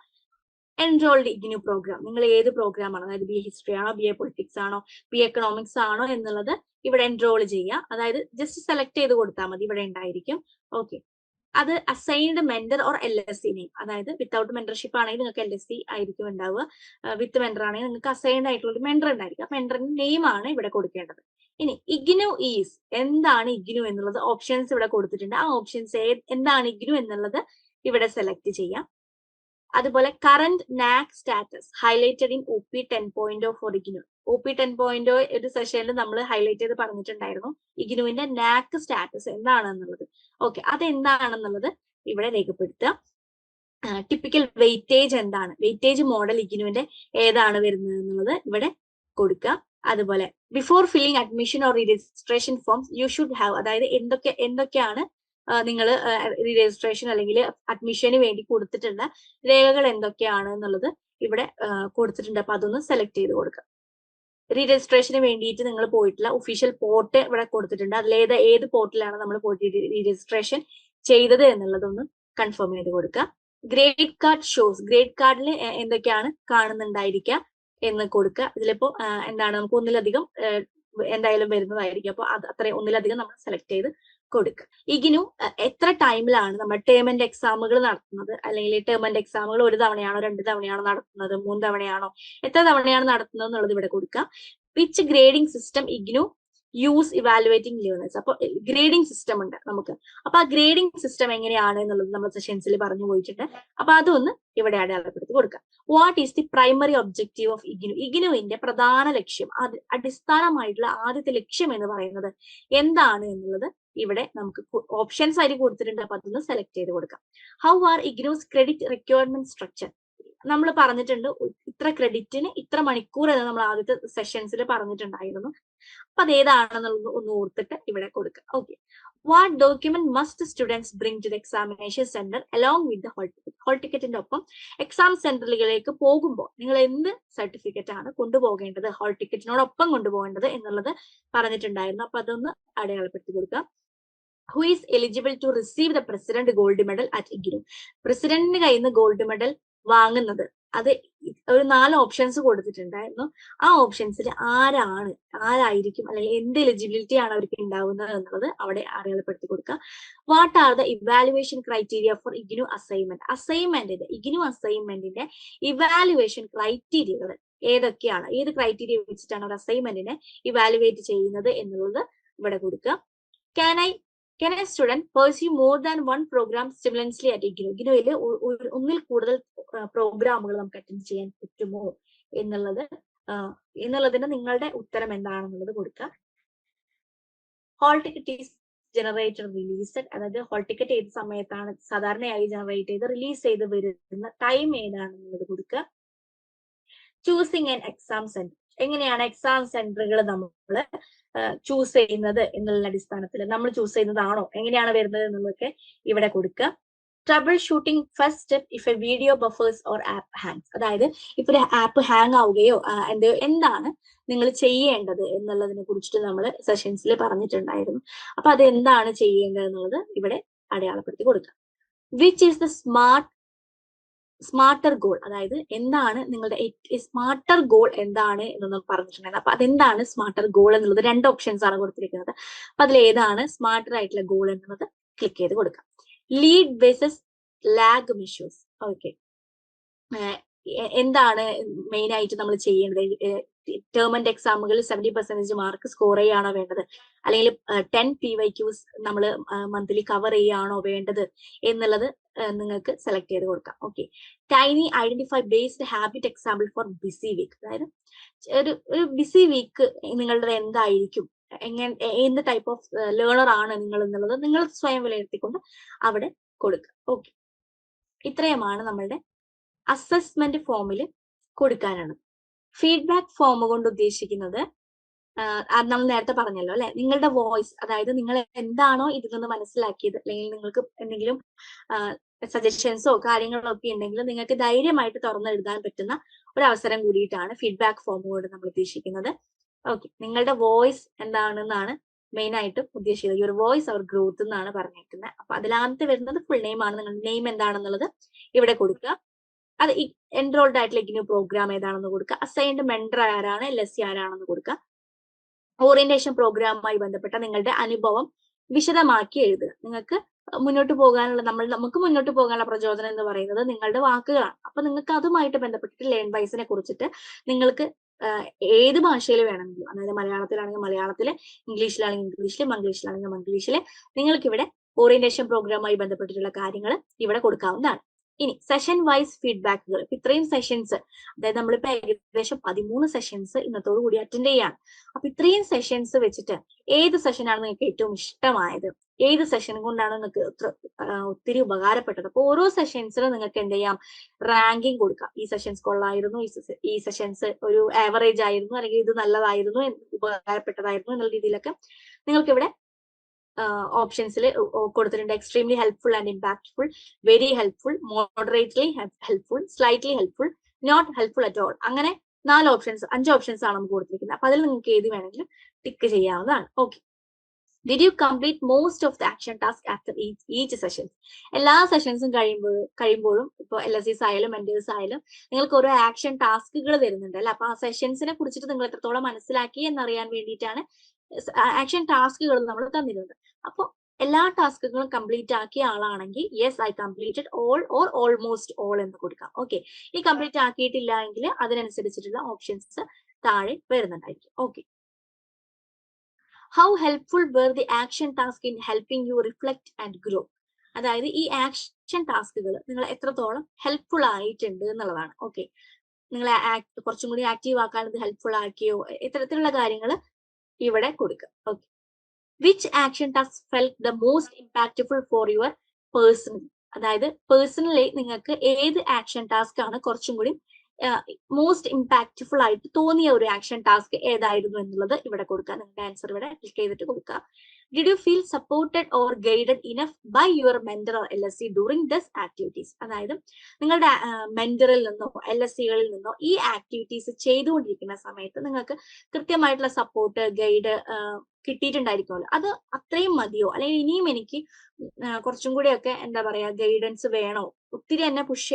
എൻറോൾഡ് ഇഗ്നു പ്രോഗ്രാം, നിങ്ങൾ ഏത് പ്രോഗ്രാം ആണോ, അതായത് BA ഹിസ്റ്ററി ആണോ, BA പൊളിറ്റിക്സ് ആണോ, BA എക്കണോമിക്സ് ആണോ എന്നുള്ളത് ഇവിടെ എൻറോൾ ചെയ്യുക. അതായത് ജസ്റ്റ് സെലക്ട് ചെയ്ത് കൊടുത്താൽ മതി, ഇവിടെ ഉണ്ടായിരിക്കും. ഓക്കെ, അത് assigned mentor or LSC name, അതായത് വിത്തൗട്ട് മെന്റർഷിപ്പ് ആണെങ്കിൽ നിങ്ങൾക്ക് LSC ആയിരിക്കും ഉണ്ടാവുക. വിത്ത് മെന്റർ ആണെങ്കിൽ നിങ്ങൾക്ക് അസൈൻഡ് ആയിട്ടുള്ള ഒരു മെന്റർ ഉണ്ടായിരിക്കും. ആ മെന്ററിന്റെ നെയിം ആണ് ഇവിടെ കൊടുക്കേണ്ടത്. ഇനി ഇഗ്നു ഈസ്, എന്താണ് ഇഗ്നു എന്നുള്ളത് ഓപ്ഷൻസ് ഇവിടെ കൊടുത്തിട്ടുണ്ട്. ആ ഓപ്ഷൻസ് എന്താണ് ഇഗ്നു എന്നുള്ളത് ഇവിടെ സെലക്ട് ചെയ്യാം. അതുപോലെ current NAAC status highlighted in OP 10.0 for IGNOU. OP 10.0 ഒരു സെഷനിൽ നമ്മൾ ഹൈലൈറ്റ് ചെയ്ത് പറഞ്ഞിട്ടുണ്ടായിരുന്നു ഇഗ്നുവിന്റെ നാക് സ്റ്റാറ്റസ് എന്താണെന്നുള്ളത്. ഓക്കെ, അതെന്താണെന്നുള്ളത് ഇവിടെ രേഖപ്പെടുത്തുക. ടിപ്പിക്കൽ വെയിറ്റേജ് എന്താണ്, വെയിറ്റേജ് മോഡൽ ഇഗ്നുവിന്റെ ഏതാണ് വരുന്നത് എന്നുള്ളത് ഇവിടെ കൊടുക്കുക. അതുപോലെ before filling admission or registration forms you should have, അതായത് എന്തൊക്കെയാണ് നിങ്ങൾ രജിസ്ട്രേഷൻ അല്ലെങ്കിൽ അഡ്മിഷന് വേണ്ടി കൊടുത്തിട്ടുള്ള രേഖകൾ എന്തൊക്കെയാണ് എന്നുള്ളത് ഇവിടെ കൊടുത്തിട്ടുണ്ട്. അപ്പൊ അതൊന്ന് സെലക്ട് ചെയ്ത് കൊടുക്കുക. രജിസ്ട്രേഷന് വേണ്ടിയിട്ട് നിങ്ങൾ പോയിട്ടുള്ള ഒഫീഷ്യൽ പോർട്ട് ഇവിടെ കൊടുത്തിട്ടുണ്ട്. അതിലേത് ഏത് പോർട്ടിലാണ് നമ്മൾ പോയിട്ട് രജിസ്ട്രേഷൻ ചെയ്തത് എന്നുള്ളതൊന്ന് കൺഫേം ചെയ്ത് കൊടുക്കുക. ഗ്രേഡ് കാർഡ് ഷോസ്, ഗ്രേഡ് കാർഡിൽ എന്തൊക്കെയാണ് കാണുന്നുണ്ടായിരിക്കുക എന്ന് കൊടുക്കുക. ഇതിലിപ്പോ എന്താണ് നമുക്ക് ഒന്നിലധികം എന്തായാലും വരുന്നതായിരിക്കും. അപ്പൊ അത് അത്രയും ഒന്നിലധികം നമ്മൾ സെലക്ട് ചെയ്ത് കൊടുക്കുക. ഇഗ്നു എത്ര ടൈമിലാണ് നമ്മൾ ടേം ആൻഡ് എക്സാമുകൾ നടത്തുന്നത്, അല്ലെങ്കിൽ ടേം ആൻഡ് എക്സാമുകൾ 1 തവണയാണോ 2 തവണയാണോ നടത്തുന്നത്, 3 തവണയാണോ, എത്ര തവണയാണ് നടത്തുന്നത് എന്നുള്ളത് ഇവിടെ കൊടുക്കുക. Which grading system IGNOU use evaluating learners. അപ്പൊ ഗ്രേഡിംഗ് സിസ്റ്റം ഉണ്ട് നമുക്ക്. അപ്പൊ ആ ഗ്രേഡിംഗ് സിസ്റ്റം എങ്ങനെയാണ് എന്നുള്ളത് നമ്മൾ സെഷൻസിൽ പറഞ്ഞു പോയിട്ടുണ്ട്. അപ്പൊ അതൊന്ന് ഇവിടെ അടയാളപ്പെടുത്തി കൊടുക്കുക. What is the primary objective of IGNOU, ഇഗ്നുവിന്റെ പ്രധാന ലക്ഷ്യം, അടിസ്ഥാനമായിട്ടുള്ള ആദ്യത്തെ ലക്ഷ്യം എന്ന് പറയുന്നത് എന്താണ് എന്നുള്ളത് ഇവിടെ നമുക്ക് ഓപ്ഷൻസ് ആയിട്ട് കൊടുത്തിട്ടുണ്ട്. അപ്പൊ അതൊന്ന് സെലക്ട് ചെയ്ത് കൊടുക്കാം. How are IGNOU's credit requirement structure, നമ്മൾ പറഞ്ഞിട്ടുണ്ട് ഇത്ര ക്രെഡിറ്റിന് ഇത്ര മണിക്കൂർ എന്ന് നമ്മൾ ആദ്യത്തെ സെഷൻസിൽ പറഞ്ഞിട്ടുണ്ടായിരുന്നു. അപ്പൊ അത് ഏതാണെന്നുള്ളത് ഒന്ന് ഓർത്തിട്ട് ഇവിടെ കൊടുക്കുക. Okay, what document must students bring to the examination centre along with the hall ticket, hall ടിക്കറ്റിന്റെ ഒപ്പം എക്സാം സെന്ററിലേക്ക് പോകുമ്പോൾ നിങ്ങൾ എന്ത് സർട്ടിഫിക്കറ്റ് ആണ് കൊണ്ടുപോകേണ്ടത്, ഹോൾ ടിക്കറ്റിനോടൊപ്പം കൊണ്ടുപോകേണ്ടത് എന്നുള്ളത് പറഞ്ഞിട്ടുണ്ടായിരുന്നു. അപ്പൊ അതൊന്ന് അടയാളപ്പെടുത്തി കൊടുക്കുക. Who is eligible to receive the president gold medal at IGNOU, പ്രസിഡന്റിന്റെ കയ്യിൽ നിന്ന് ഗോൾഡ് മെഡൽ വാങ്ങുന്നത് അത് ഒരു 4 ഓപ്ഷൻസ് കൊടുത്തിട്ടുണ്ടായിരുന്നു. ആ ഓപ്ഷൻസിൽ ആരായിരിക്കും അല്ലെങ്കിൽ എന്ത് എലിജിബിലിറ്റി ആണ് അവർക്ക് ഉണ്ടാവുന്നത് എന്നുള്ളത് അവിടെ അടയാളപ്പെടുത്തി കൊടുക്കുക. What are the evaluation criteria for IGNOU assignment IGNOU അസൈൻമെന്റിന്റെ ഇവാലുവേഷൻ ക്രൈറ്റീരിയകൾ ഏതൊക്കെയാണ്, ഏത് ക്രൈറ്റീരിയ വെച്ചിട്ടാണ് ഒരു അസൈൻമെന്റിനെ ഇവാലുവേറ്റ് ചെയ്യുന്നത് എന്നുള്ളത് ഇവിടെ കൊടുക്കുക. Can a student pursue more than one program simultaneously at IGNOU? IGNOയിൽ ഒന്നിൽ കൂടുതൽ പ്രോഗ്രാമുകൾ നമുക്ക് അറ്റൻഡ് ചെയ്യാൻ പറ്റുമോ എന്നുള്ളതിന് നിങ്ങളുടെ ഉത്തരം എന്താണെന്നുള്ളത് കൊടുക്കുക. Hall ticket is generated released, അതായത് ഹോൾ ടിക്കറ്റ് ഏത് സമയത്താണ് സാധാരണയായി ജനറേറ്റ് ചെയ്ത് റിലീസ് ചെയ്ത് വരുന്ന ടൈം ഏതാണെന്നുള്ളത് കൊടുക്കുക. ചൂസിങ് ആൻ എക്സാം സെന്റർ, എങ്ങനെയാണ് എക്സാം സെന്ററുകൾ നമ്മൾ ചൂസ് ചെയ്യുന്നത് എന്നുള്ള അടിസ്ഥാനത്തിൽ നമ്മൾ ചൂസ് ചെയ്യുന്നതാണോ, എങ്ങനെയാണ് വരുന്നത് എന്നുള്ളതൊക്കെ ഇവിടെ കൊടുക്കുക. Trouble shooting first step if A video buffers or app Hanks, അതായത് ഇപ്പൊ ഒരു ആപ്പ് ഹാങ് ആവുകയോ എന്താണ് നിങ്ങൾ ചെയ്യേണ്ടത് എന്നുള്ളതിനെ കുറിച്ചിട്ട് നമ്മൾ സെഷൻസിൽ പറഞ്ഞിട്ടുണ്ടായിരുന്നു. അപ്പൊ അത് എന്താണ് ചെയ്യേണ്ടത് എന്നുള്ളത് ഇവിടെ അടയാളപ്പെടുത്തി കൊടുക്കുക. Which is the smarter goal, അതായത് എന്താണ് നിങ്ങളുടെ സ്മാർട്ടർ ഗോൾ എന്താണ് എന്നൊന്ന് പറഞ്ഞിട്ടുണ്ടായിരുന്നു. അപ്പൊ അതെന്താണ് സ്മാർട്ടർ ഗോൾ എന്നുള്ളത് 2 ഓപ്ഷൻസ് ആണ് കൊടുത്തിരിക്കുന്നത്. അപ്പൊ അതിൽ ഏതാണ് സ്മാർട്ടർ ആയിട്ടുള്ള ഗോൾ എന്നുള്ളത് ക്ലിക്ക് ചെയ്ത് കൊടുക്കാം. Lead versus lag measures, okay, എന്താണ് മെയിൻ ആയിട്ട് നമ്മൾ ചെയ്യേണ്ടത്? ടേം ആൻഡ് എക്സാമുകളിൽ 70% മാർക്ക് സ്കോർ ചെയ്യാണോ വേണ്ടത്, അല്ലെങ്കിൽ 10 PYQs നമ്മൾ മന്ത്ലി കവർ ചെയ്യാണോ വേണ്ടത് എന്നുള്ളത് നിങ്ങൾക്ക് സെലക്ട് ചെയ്ത് കൊടുക്കാം. Okay, tiny identify based habit example for busy week, അതായത് ഒരു ബിസി വീക്ക് നിങ്ങളുടെ എന്തായിരിക്കും, എന്ത് ടൈപ്പ് ഓഫ് ലേണർ ആണ് നിങ്ങൾ എന്നുള്ളത് നിങ്ങൾ സ്വയം വിലയിരുത്തിക്കൊണ്ട് അവിടെ കൊടുക്കുക. ഓക്കെ, ഇത്രയുമാണ് നമ്മളുടെ അസസ്മെന്റ് ഫോമിൽ കൊടുക്കാനാണ്. ഫീഡ്ബാക്ക് ഫോം കൊണ്ട് ഉദ്ദേശിക്കുന്നത് നമ്മൾ നേരത്തെ പറഞ്ഞല്ലോ അല്ലെ, നിങ്ങളുടെ വോയിസ്, അതായത് നിങ്ങൾ എന്താണോ ഇതിൽ നിന്ന് മനസ്സിലാക്കിയത്, അല്ലെങ്കിൽ നിങ്ങൾക്ക് എന്തെങ്കിലും സജഷൻസോ കാര്യങ്ങളോ ഒക്കെ ഉണ്ടെങ്കിൽ നിങ്ങൾക്ക് ധൈര്യമായിട്ട് തുറന്നെഴുതാൻ പറ്റുന്ന ഒരു അവസരം കൂടിയിട്ടാണ് ഫീഡ്ബാക്ക് ഫോം കൊണ്ട് നമ്മൾ ഉദ്ദേശിക്കുന്നത്. ഓക്കെ, നിങ്ങളുടെ വോയിസ് എന്താണെന്നാണ് മെയിൻ ആയിട്ട് ഉദ്ദേശിക്കുന്നത്. യുവർ വോയിസ് അവർ ഗ്രോത്ത് എന്നാണ് പറഞ്ഞിരിക്കുന്നത്. അപ്പൊ അതിനകത്ത് വരുന്നത് ഫുൾ നെയിം ആണ്. നിങ്ങളുടെ നെയിം എന്താണെന്നുള്ളത് ഇവിടെ കൊടുക്കുക. അത് എൻറോൾഡ് ആയിട്ടുള്ള ഇഗ്നു പ്രോഗ്രാം ഏതാണെന്ന് കൊടുക്കുക. അസൈൻഡ് മെന്റർ ആരാണ്, LSE ആരാണെന്ന് കൊടുക്കുക. ഓറിയന്റേഷൻ പ്രോഗ്രാമുമായി ബന്ധപ്പെട്ട നിങ്ങളുടെ അനുഭവം വിശദമാക്കി എഴുതുക. നിങ്ങൾക്ക് മുന്നോട്ട് പോകാനുള്ള നമുക്ക് മുന്നോട്ട് പോകാനുള്ള പ്രചോദനം എന്ന് പറയുന്നത് നിങ്ങളുടെ വാക്കുകളാണ്. അപ്പൊ നിങ്ങൾക്ക് അതുമായിട്ട് ബന്ധപ്പെട്ടിട്ട് ലേൺ വൈസിനെ കുറിച്ചിട്ട് നിങ്ങൾക്ക് ഏത് ഭാഷയിൽ വേണമെങ്കിലും, അതായത് മലയാളത്തിലാണെങ്കിൽ മലയാളത്തില്, ഇംഗ്ലീഷിലാണെങ്കിൽ ഇംഗ്ലീഷില്, മംഗ്ലീഷിലാണെങ്കിൽ മംഗ്ലീഷില്, നിങ്ങൾക്ക് ഇവിടെ ഓറിയന്റേഷൻ പ്രോഗ്രാമുമായി ബന്ധപ്പെട്ടിട്ടുള്ള കാര്യങ്ങൾ ഇവിടെ കൊടുക്കാവുന്നതാണ്. ഇനി സെഷൻ വൈസ് ഫീഡ്ബാക്കുകൾ, ഇത്രയും സെഷൻസ്, അതായത് നമ്മളിപ്പോ ഏകദേശം 13 സെഷൻസ് ഇന്നത്തോടു കൂടി അറ്റൻഡ് ചെയ്യാണ്. അപ്പൊ ഇത്രയും സെഷൻസ് വെച്ചിട്ട് ഏത് സെഷനാണ് നിങ്ങൾക്ക് ഏറ്റവും ഇഷ്ടമായത്, ഏത് സെഷൻ കൊണ്ടാണ് നിങ്ങൾക്ക് ഒത്തിരി ഉപകാരപ്പെട്ടത്, അപ്പൊ ഓരോ സെഷൻസിനും നിങ്ങൾക്ക് എന്ത് ചെയ്യാം, റാങ്കിങ് കൊടുക്കാം. ഈ സെഷൻസ് കൊള്ളായിരുന്നു, ഈ സെഷൻസ് ഒരു ആവറേജ് ആയിരുന്നു, അല്ലെങ്കിൽ ഇത് നല്ലതായിരുന്നു, ഉപകാരപ്പെട്ടതായിരുന്നു എന്നുള്ള രീതിയിലൊക്കെ നിങ്ങൾക്ക് ഇവിടെ ഓപ്ഷൻസിൽ കൊടുത്തിട്ടുണ്ട്. Extremely helpful and impactful, very helpful, moderately helpful, slightly helpful, not helpful at all, അങ്ങനെ 5 ഓപ്ഷൻസ് ആണ് നമുക്ക് കൊടുത്തിരിക്കുന്നത്. അപ്പൊ അതിൽ നിങ്ങൾക്ക് ഏത് വേണമെങ്കിലും ടിക്ക് ചെയ്യാവുന്നതാണ്. Okay, did you complete most of the action task after each session, എല്ലാ സെഷൻസും കഴിയുമ്പോഴും ഇപ്പോൾ LSEs ആയാലും മെന്റേഴ്സ് ആയാലും നിങ്ങൾക്ക് ഓരോ ആക്ഷൻ ടാസ്കുകൾ തരുന്നുണ്ട് അല്ലെ. അപ്പൊ ആ സെഷൻസിനെ കുറിച്ചിട്ട് നിങ്ങൾ എത്രത്തോളം മനസ്സിലാക്കി എന്നറിയാൻ വേണ്ടിയിട്ടാണ് ആക്ഷൻ ടാസ്കുകൾ നമ്മൾ തന്നിരുന്നത്. അപ്പോൾ എല്ലാ ടാസ്കുകളും കംപ്ലീറ്റ് ആക്കിയ ആളാണെങ്കിൽ yes I completed all or almost all എന്ന് കൊടുക്കാം. ഓക്കെ, ഈ കംപ്ലീറ്റ് ആക്കിയിട്ടില്ല എങ്കിൽ അതിനനുസരിച്ചിട്ടുള്ള ഓപ്ഷൻസ് താഴെ വരുന്നുണ്ടായിരിക്കും. Okay, how helpful were the action task in helping you reflect and grow, അതായത് ഈ ആക്ഷൻ ടാസ്കുകൾ നിങ്ങൾ എത്രത്തോളം ഹെൽപ്ഫുൾ ആയിട്ടുണ്ട് എന്നുള്ളതാണ്. ഓക്കെ, നിങ്ങളെ കുറച്ചും കൂടി ആക്റ്റീവ് ആക്കാൻ ഇത് ഹെൽപ്ഫുൾ ആക്കിയോ, ഇത്തരത്തിലുള്ള കാര്യങ്ങൾ ഇവിടെ കൊടുക്കുക. Okay, which action task felt the most impactful for your personal, അതായത് പേഴ്സണലി നിങ്ങൾക്ക് ഏത് ആക്ഷൻ ടാസ്ക് ആണ് കുറച്ചും കൂടി മോസ്റ്റ് ഇമ്പാക്ട്ഫുൾ ആയിട്ട് തോന്നിയ ഒരു ആക്ഷൻ ടാസ്ക് ഏതായിരുന്നു എന്നുള്ളത് ഇവിടെ കൊടുക്കുക. നിങ്ങളുടെ ആൻസർ ഇവിടെ ക്ലിക്ക് ചെയ്തിട്ട് കൊടുക്കുക. Did you feel supported or guided enough by your mentor or LSC during this activities? അതായത് നിങ്ങളുടെ മെന്ററിൽ നിന്നോ LSCകളിൽ നിന്നോ ഈ ആക്ടിവിറ്റീസ് ചെയ്തുകൊണ്ടിരിക്കുന്ന സമയത്ത് നിങ്ങൾക്ക് കൃത്യമായിട്ടുള്ള സപ്പോർട്ട് ഗൈഡ് കിട്ടിയിട്ടുണ്ടായിരിക്കുമല്ലോ. അത് അത്രയും മതിയോ, അല്ലെങ്കിൽ ഇനിയും എനിക്ക് കുറച്ചും കൂടെയൊക്കെ എന്താ പറയാ ഗൈഡൻസ് വേണോ, ഒത്തിരി എന്നെ പുഷ്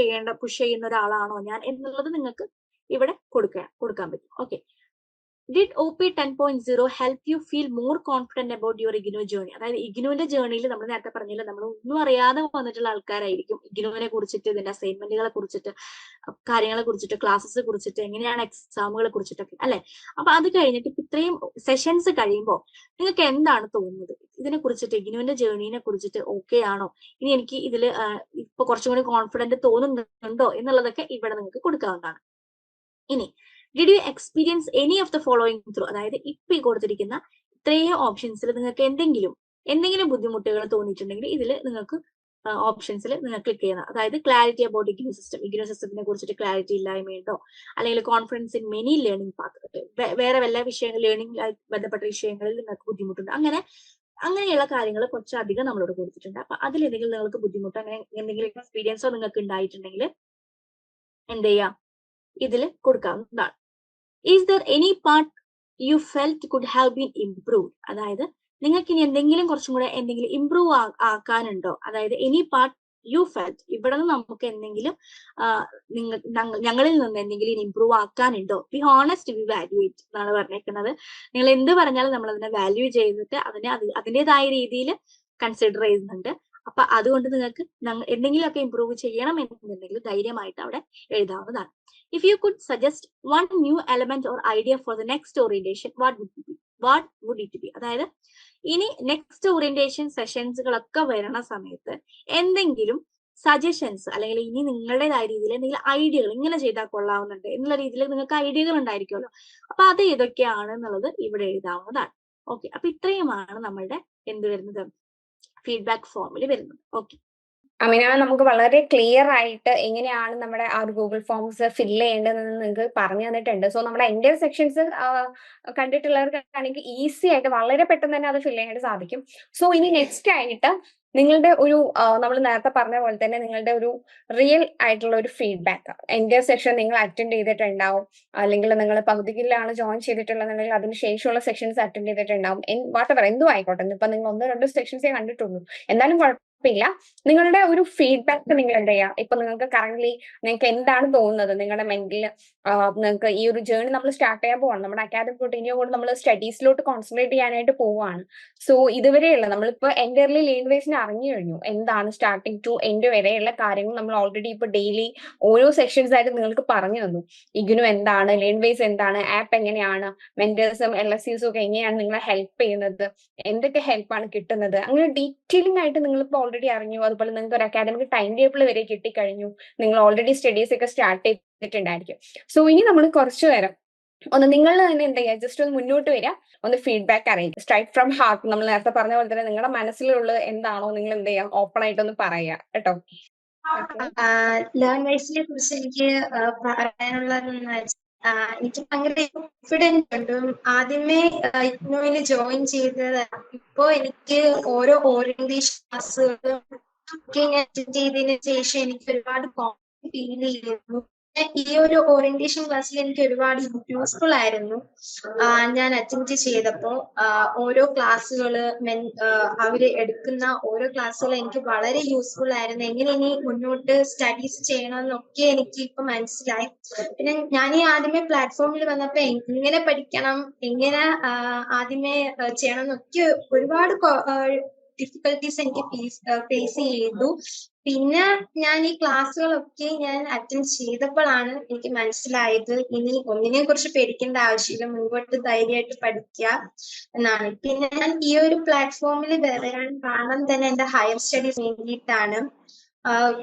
ചെയ്യുന്ന ഒരാളാണോ ഞാൻ എന്നുള്ളത് നിങ്ങൾക്ക് ഇവിടെ കൊടുക്കാൻ പറ്റും. Okay. Did OP 10.0 help you feel more confident about your IGNOU journey? അതായത് ഇഗ്നുവിന്റെ ജേർണിയിൽ നമ്മൾ നേരത്തെ പറഞ്ഞില്ല, നമ്മൾ ഒന്നും അറിയാതെ വന്നിട്ടുള്ള ആൾക്കാരായിരിക്കും. ഇഗ്നുവിനെ കുറിച്ചിട്ട്, ഇതിന്റെ അസൈൻമെന്റുകളെ കുറിച്ചിട്ട്, കാര്യങ്ങളെ കുറിച്ചിട്ട്, ക്ലാസ്സസ് കുറിച്ചിട്ട്, എങ്ങനെയാണ് എക്സാമുകളെ കുറിച്ചിട്ടൊക്കെ അല്ലെ. അപ്പൊ അത് കഴിഞ്ഞിട്ട് ഇത്രയും സെഷൻസ് കഴിയുമ്പോൾ നിങ്ങൾക്ക് എന്താണ് തോന്നുന്നത്? ഇതിനെ കുറിച്ചിട്ട്, ഇഗ്നുവിന്റെ ജേർണിനെ കുറിച്ചിട്ട് ഓക്കെ ആണോ, ഇനി എനിക്ക് ഇതിൽ ഇപ്പൊ കുറച്ചും കൂടി കോൺഫിഡന്റ് തോന്നുന്നുണ്ടോ എന്നുള്ളതൊക്കെ ഇവിടെ നിങ്ങൾക്ക് കൊടുക്കാവുന്നതാണ്. ഇനി did you experience any of the following through, അതായത് ഇപ്പൊ ഈ കൊടുത്തിരിക്കുന്ന ഇത്രയും ഓപ്ഷൻസിൽ നിങ്ങൾക്ക് എന്തെങ്കിലും ബുദ്ധിമുട്ടുകൾ തോന്നിയിട്ടുണ്ടെങ്കിൽ ഇതിൽ നിങ്ങൾക്ക് ഓപ്ഷൻസിൽ നിങ്ങൾ ക്ലിക്ക് ചെയ്യുന്ന, അതായത് ക്ലാരിറ്റി അബൌട്ട് ഇഗ്നു സിസ്റ്റത്തിനെ കുറിച്ചിട്ട് ക്ലാരിറ്റി ഇല്ലായ്മയുണ്ടോ, അല്ലെങ്കിൽ confidence in many learning path, വേറെ വല്ല വിഷയങ്ങൾ ലേണിംഗ് ബന്ധപ്പെട്ട വിഷയങ്ങളിൽ നിങ്ങൾക്ക് ബുദ്ധിമുട്ടുണ്ട്, അങ്ങനെയുള്ള കാര്യങ്ങൾ കുറച്ചധികം നമ്മളോട് കൊടുത്തിട്ടുണ്ട്. അപ്പൊ അതിലെന്തെങ്കിലും നിങ്ങൾക്ക് ബുദ്ധിമുട്ടോ അങ്ങനെ എന്തെങ്കിലും എക്സ്പീരിയൻസോ നിങ്ങൾക്ക് ഉണ്ടായിട്ടുണ്ടെങ്കിൽ എന്ത് ചെയ്യാം, ഇതിൽ കൊടുക്കാവുന്നതാണ്. Is there any part U felt could have been improved, അതായത് നിങ്ങൾക്ക് ഇനി കുറച്ചും കൂടെ ഇംപ്രൂവ് ആക്കാനുണ്ടോ, അതായത് എനി പാർട്ട് യു ഫെൽറ്റ്, ഇവിടെ നിന്ന് നമുക്ക് ഞങ്ങളിൽ നിന്ന് എന്തെങ്കിലും ഇംപ്രൂവ് ആക്കാനുണ്ടോ. ബി ഹോണസ്റ്റ്, ബി വാല്യൂവേറ്റ് എന്നാണ് പറഞ്ഞേക്കുന്നത്. നിങ്ങൾ എന്ത് പറഞ്ഞാലും നമ്മൾ അതിനെ വാല്യൂ ചെയ്തിട്ട് അതിൻ്റെതായ രീതിയിൽ കൺസിഡർ ചെയ്യുന്നുണ്ട്. അപ്പൊ അതുകൊണ്ട് നിങ്ങൾക്ക് എന്തെങ്കിലുമൊക്കെ ഇംപ്രൂവ് ചെയ്യണം എന്നുണ്ടെങ്കിൽ ധൈര്യമായിട്ട് അവിടെ എഴുതാവുന്നതാണ്. If you could suggest one new element or idea for the next orientation, what would it be? അതായത് ഇനി നെക്സ്റ്റ് ഓറിയന്റേഷൻ സെഷൻസുകളൊക്കെ വരുന്ന സമയത്ത് എന്തെങ്കിലും സജഷൻസ്, അല്ലെങ്കിൽ ഇനി നിങ്ങളുടേതായ രീതിയിൽ എന്തെങ്കിലും ഐഡിയകൾ, ഇങ്ങനെ ചെയ്താൽ കൊള്ളാവുന്നുണ്ട് എന്നുള്ള രീതിയിൽ നിങ്ങൾക്ക് ഐഡിയകൾ ഉണ്ടായിരിക്കുമല്ലോ. അപ്പൊ അത് ഏതൊക്കെയാണ് എന്നുള്ളത് ഇവിടെ എഴുതാവുന്നതാണ്. ഓക്കെ. അപ്പൊ ഇത്രയുമാണ് നമ്മളുടെ വരുന്നത്, ഫീഡ്ബാക്ക് ഫോമിൽ വരുന്നത്. ഓക്കെ. അമീന, നമുക്ക് വളരെ ക്ലിയർ ആയിട്ട് എങ്ങനെയാണ് നമ്മുടെ ആ ഒരു ഗൂഗിൾ ഫോംസ് ഫില്ല് ചെയ്യേണ്ടതെന്ന് നിങ്ങൾക്ക് പറഞ്ഞു തന്നിട്ടുണ്ട്. സോ നമ്മുടെ എൻ്റെ സെക്ഷൻസ് കണ്ടിട്ടുള്ളവർക്കാണെങ്കിൽ ഈസി ആയിട്ട് വളരെ പെട്ടെന്ന് തന്നെ അത് ഫില്ല് ചെയ്യാനായിട്ട് സാധിക്കും. സോ ഇനി നെക്സ്റ്റ് ആയിട്ട് നിങ്ങളുടെ ഒരു നമ്മൾ നേരത്തെ പറഞ്ഞ പോലെ തന്നെ നിങ്ങളുടെ ഒരു റിയൽ ആയിട്ടുള്ള ഒരു ഫീഡ്ബാക്ക്, എൻ്റെ സെക്ഷൻ നിങ്ങൾ അറ്റൻഡ് ചെയ്തിട്ടുണ്ടാവും, അല്ലെങ്കിൽ നിങ്ങൾ പകുതിയിലാണ് ജോയിൻ ചെയ്തിട്ടുള്ളതെങ്കിൽ അതിന് ശേഷമുള്ള സെക്ഷൻസ് അറ്റൻഡ് ചെയ്തിട്ടുണ്ടാവും, വാട്ടെവർ എന്തും ആയിക്കോട്ടെ. ഇപ്പൊ നിങ്ങൾ 1-2 സെക്ഷൻസേ കണ്ടിട്ടുള്ളൂ, എന്നാലും കുഴപ്പമില്ല. നിങ്ങളുടെ ഒരു ഫീഡ്ബാക്ക് നിങ്ങൾ എന്ത് ചെയ്യുക, ഇപ്പൊ നിങ്ങൾക്ക് കറന്റ് നിങ്ങൾക്ക് എന്താണ് തോന്നുന്നത്, നിങ്ങളുടെ മെന്റൽ നിങ്ങൾക്ക് ഈ ഒരു ജേർണി നമ്മൾ സ്റ്റാർട്ട് ചെയ്യാൻ പോവാണ്, നമ്മുടെ അക്കാദമിക് റൂട്ടീനെ കൊണ്ട് നമ്മൾ സ്റ്റഡീസിലോട്ട് കോൺസെൻട്രേറ്റ് ചെയ്യാനായിട്ട് പോവാണ്. സോ ഇതുവരെയുള്ള നമ്മളിപ്പോ എൻ്റർലി ലേൺ വൈസിനെ അറിഞ്ഞു കഴിഞ്ഞു, എന്താണ് സ്റ്റാർട്ടിങ് ടു എൻഡ് വരെയുള്ള കാര്യങ്ങൾ നമ്മൾ ഓൾറെഡി ഇപ്പൊ ഡെയിലി ഓരോ സെക്ഷൻസ് ആയിട്ട് നിങ്ങൾക്ക് പറഞ്ഞു തന്നു. ഇഗ്നു എന്താണ്, ലേൺ വൈസ് എന്താണ്, ആപ്പ് എങ്ങനെയാണ്, മെന്റേഴ്സും LSCസും ഒക്കെ എങ്ങനെയാണ് നിങ്ങളെ ഹെൽപ്പ് ചെയ്യുന്നത്, എന്തൊക്കെ ഹെൽപ്പാണ് കിട്ടുന്നത്, അങ്ങനെ ഡീറ്റെയിലിംഗ് ആയിട്ട് നിങ്ങളിപ്പോൾ ഓൾറെഡി അറിഞ്ഞു. അതുപോലെ നിങ്ങൾക്ക് ഒരു അക്കാദമിക് ടൈം ടേബിൾ വരെ കിട്ടിക്കഴിഞ്ഞു, നിങ്ങൾ ഓൾറെഡി സ്റ്റഡീസ് ഒക്കെ സ്റ്റാർട്ട് ചെയ്തിട്ടുണ്ടായിരിക്കും. സോ ഇനി നമ്മൾ കുറച്ചു നേരം നിങ്ങൾ തന്നെ എന്താ ചെയ്യുക, ജസ്റ്റ് ഒന്ന് മുന്നോട്ട് വരിക, ഒന്ന് ഫീഡ്ബാക്ക് അറിയിക്കുക, സ്ട്രൈറ്റ് ഫ്രം ഹാർട്ട്. നമ്മൾ നേരത്തെ പറഞ്ഞ പോലെ തന്നെ നിങ്ങളുടെ മനസ്സിലുള്ളത് എന്താണോ നിങ്ങൾ എന്ത് ചെയ്യാം, ഓപ്പൺ ആയിട്ടൊന്ന് പറയുക കേട്ടോ. ലേൺ വൈസിനെ കുറിച്ച് എനിക്ക് പറയാനുള്ളതെന്ന് വെച്ചാൽ എനിക്ക് ഭയങ്കര കോൺഫിഡൻസ് ഉണ്ട്. ആദ്യമേ ഇഗ്നോയിൽ ജോയിൻ ചെയ്തത്, ഇപ്പോ എനിക്ക് ഓരോ ഓറിയന്റേഷൻ ക്ലാസ്സുകളും അറ്റൻഡ് ചെയ്തതിനു ശേഷം എനിക്ക് ഒരുപാട് കോൺഫിഡൻസ് ഫീൽ ചെയ്യുന്നു. ഈ ഒരു ഓറിയന്റേഷൻ ക്ലാസ്സിൽ എനിക്ക് ഒരുപാട് യൂസ്ഫുൾ ആയിരുന്നു. ഞാൻ അറ്റൻഡ് ചെയ്തപ്പോ ഓരോ ക്ലാസ്സുകള് അവര് എടുക്കുന്ന ഓരോ ക്ലാസ്സുകൾ എനിക്ക് വളരെ യൂസ്ഫുൾ ആയിരുന്നു. എങ്ങനെ ഇനി മുന്നോട്ട് സ്റ്റഡീസ് ചെയ്യണമെന്നൊക്കെ എനിക്ക് ഇപ്പൊ മനസ്സിലായി. പിന്നെ ഞാൻ ഈ ആദ്യമേ പ്ലാറ്റ്ഫോമിൽ വന്നപ്പോ എങ്ങനെ പഠിക്കണം, എങ്ങനെ ആദ്യമേ ചെയ്യണം എന്നൊക്കെ ഒരുപാട് ഡിഫിക്കൽട്ടീസ് എനിക്ക് ഫേസ് ചെയ്തു. പിന്നെ ഞാൻ ഈ ക്ലാസ്സുകളൊക്കെ ഞാൻ അറ്റൻഡ് ചെയ്തപ്പോഴാണ് എനിക്ക് മനസ്സിലായത് ഇനി ഒന്നിനെ കുറിച്ച് പേടിക്കേണ്ട ആവശ്യമില്ല, മുൻപോട്ട് ധൈര്യമായിട്ട് പഠിക്കുക എന്നാണ്. പിന്നെ ഞാൻ ഈ ഒരു പ്ലാറ്റ്ഫോമിൽ വരാൻ കാരണം തന്നെ എന്റെ ഹയർ സ്റ്റഡീസ് വേണ്ടിയിട്ടാണ്.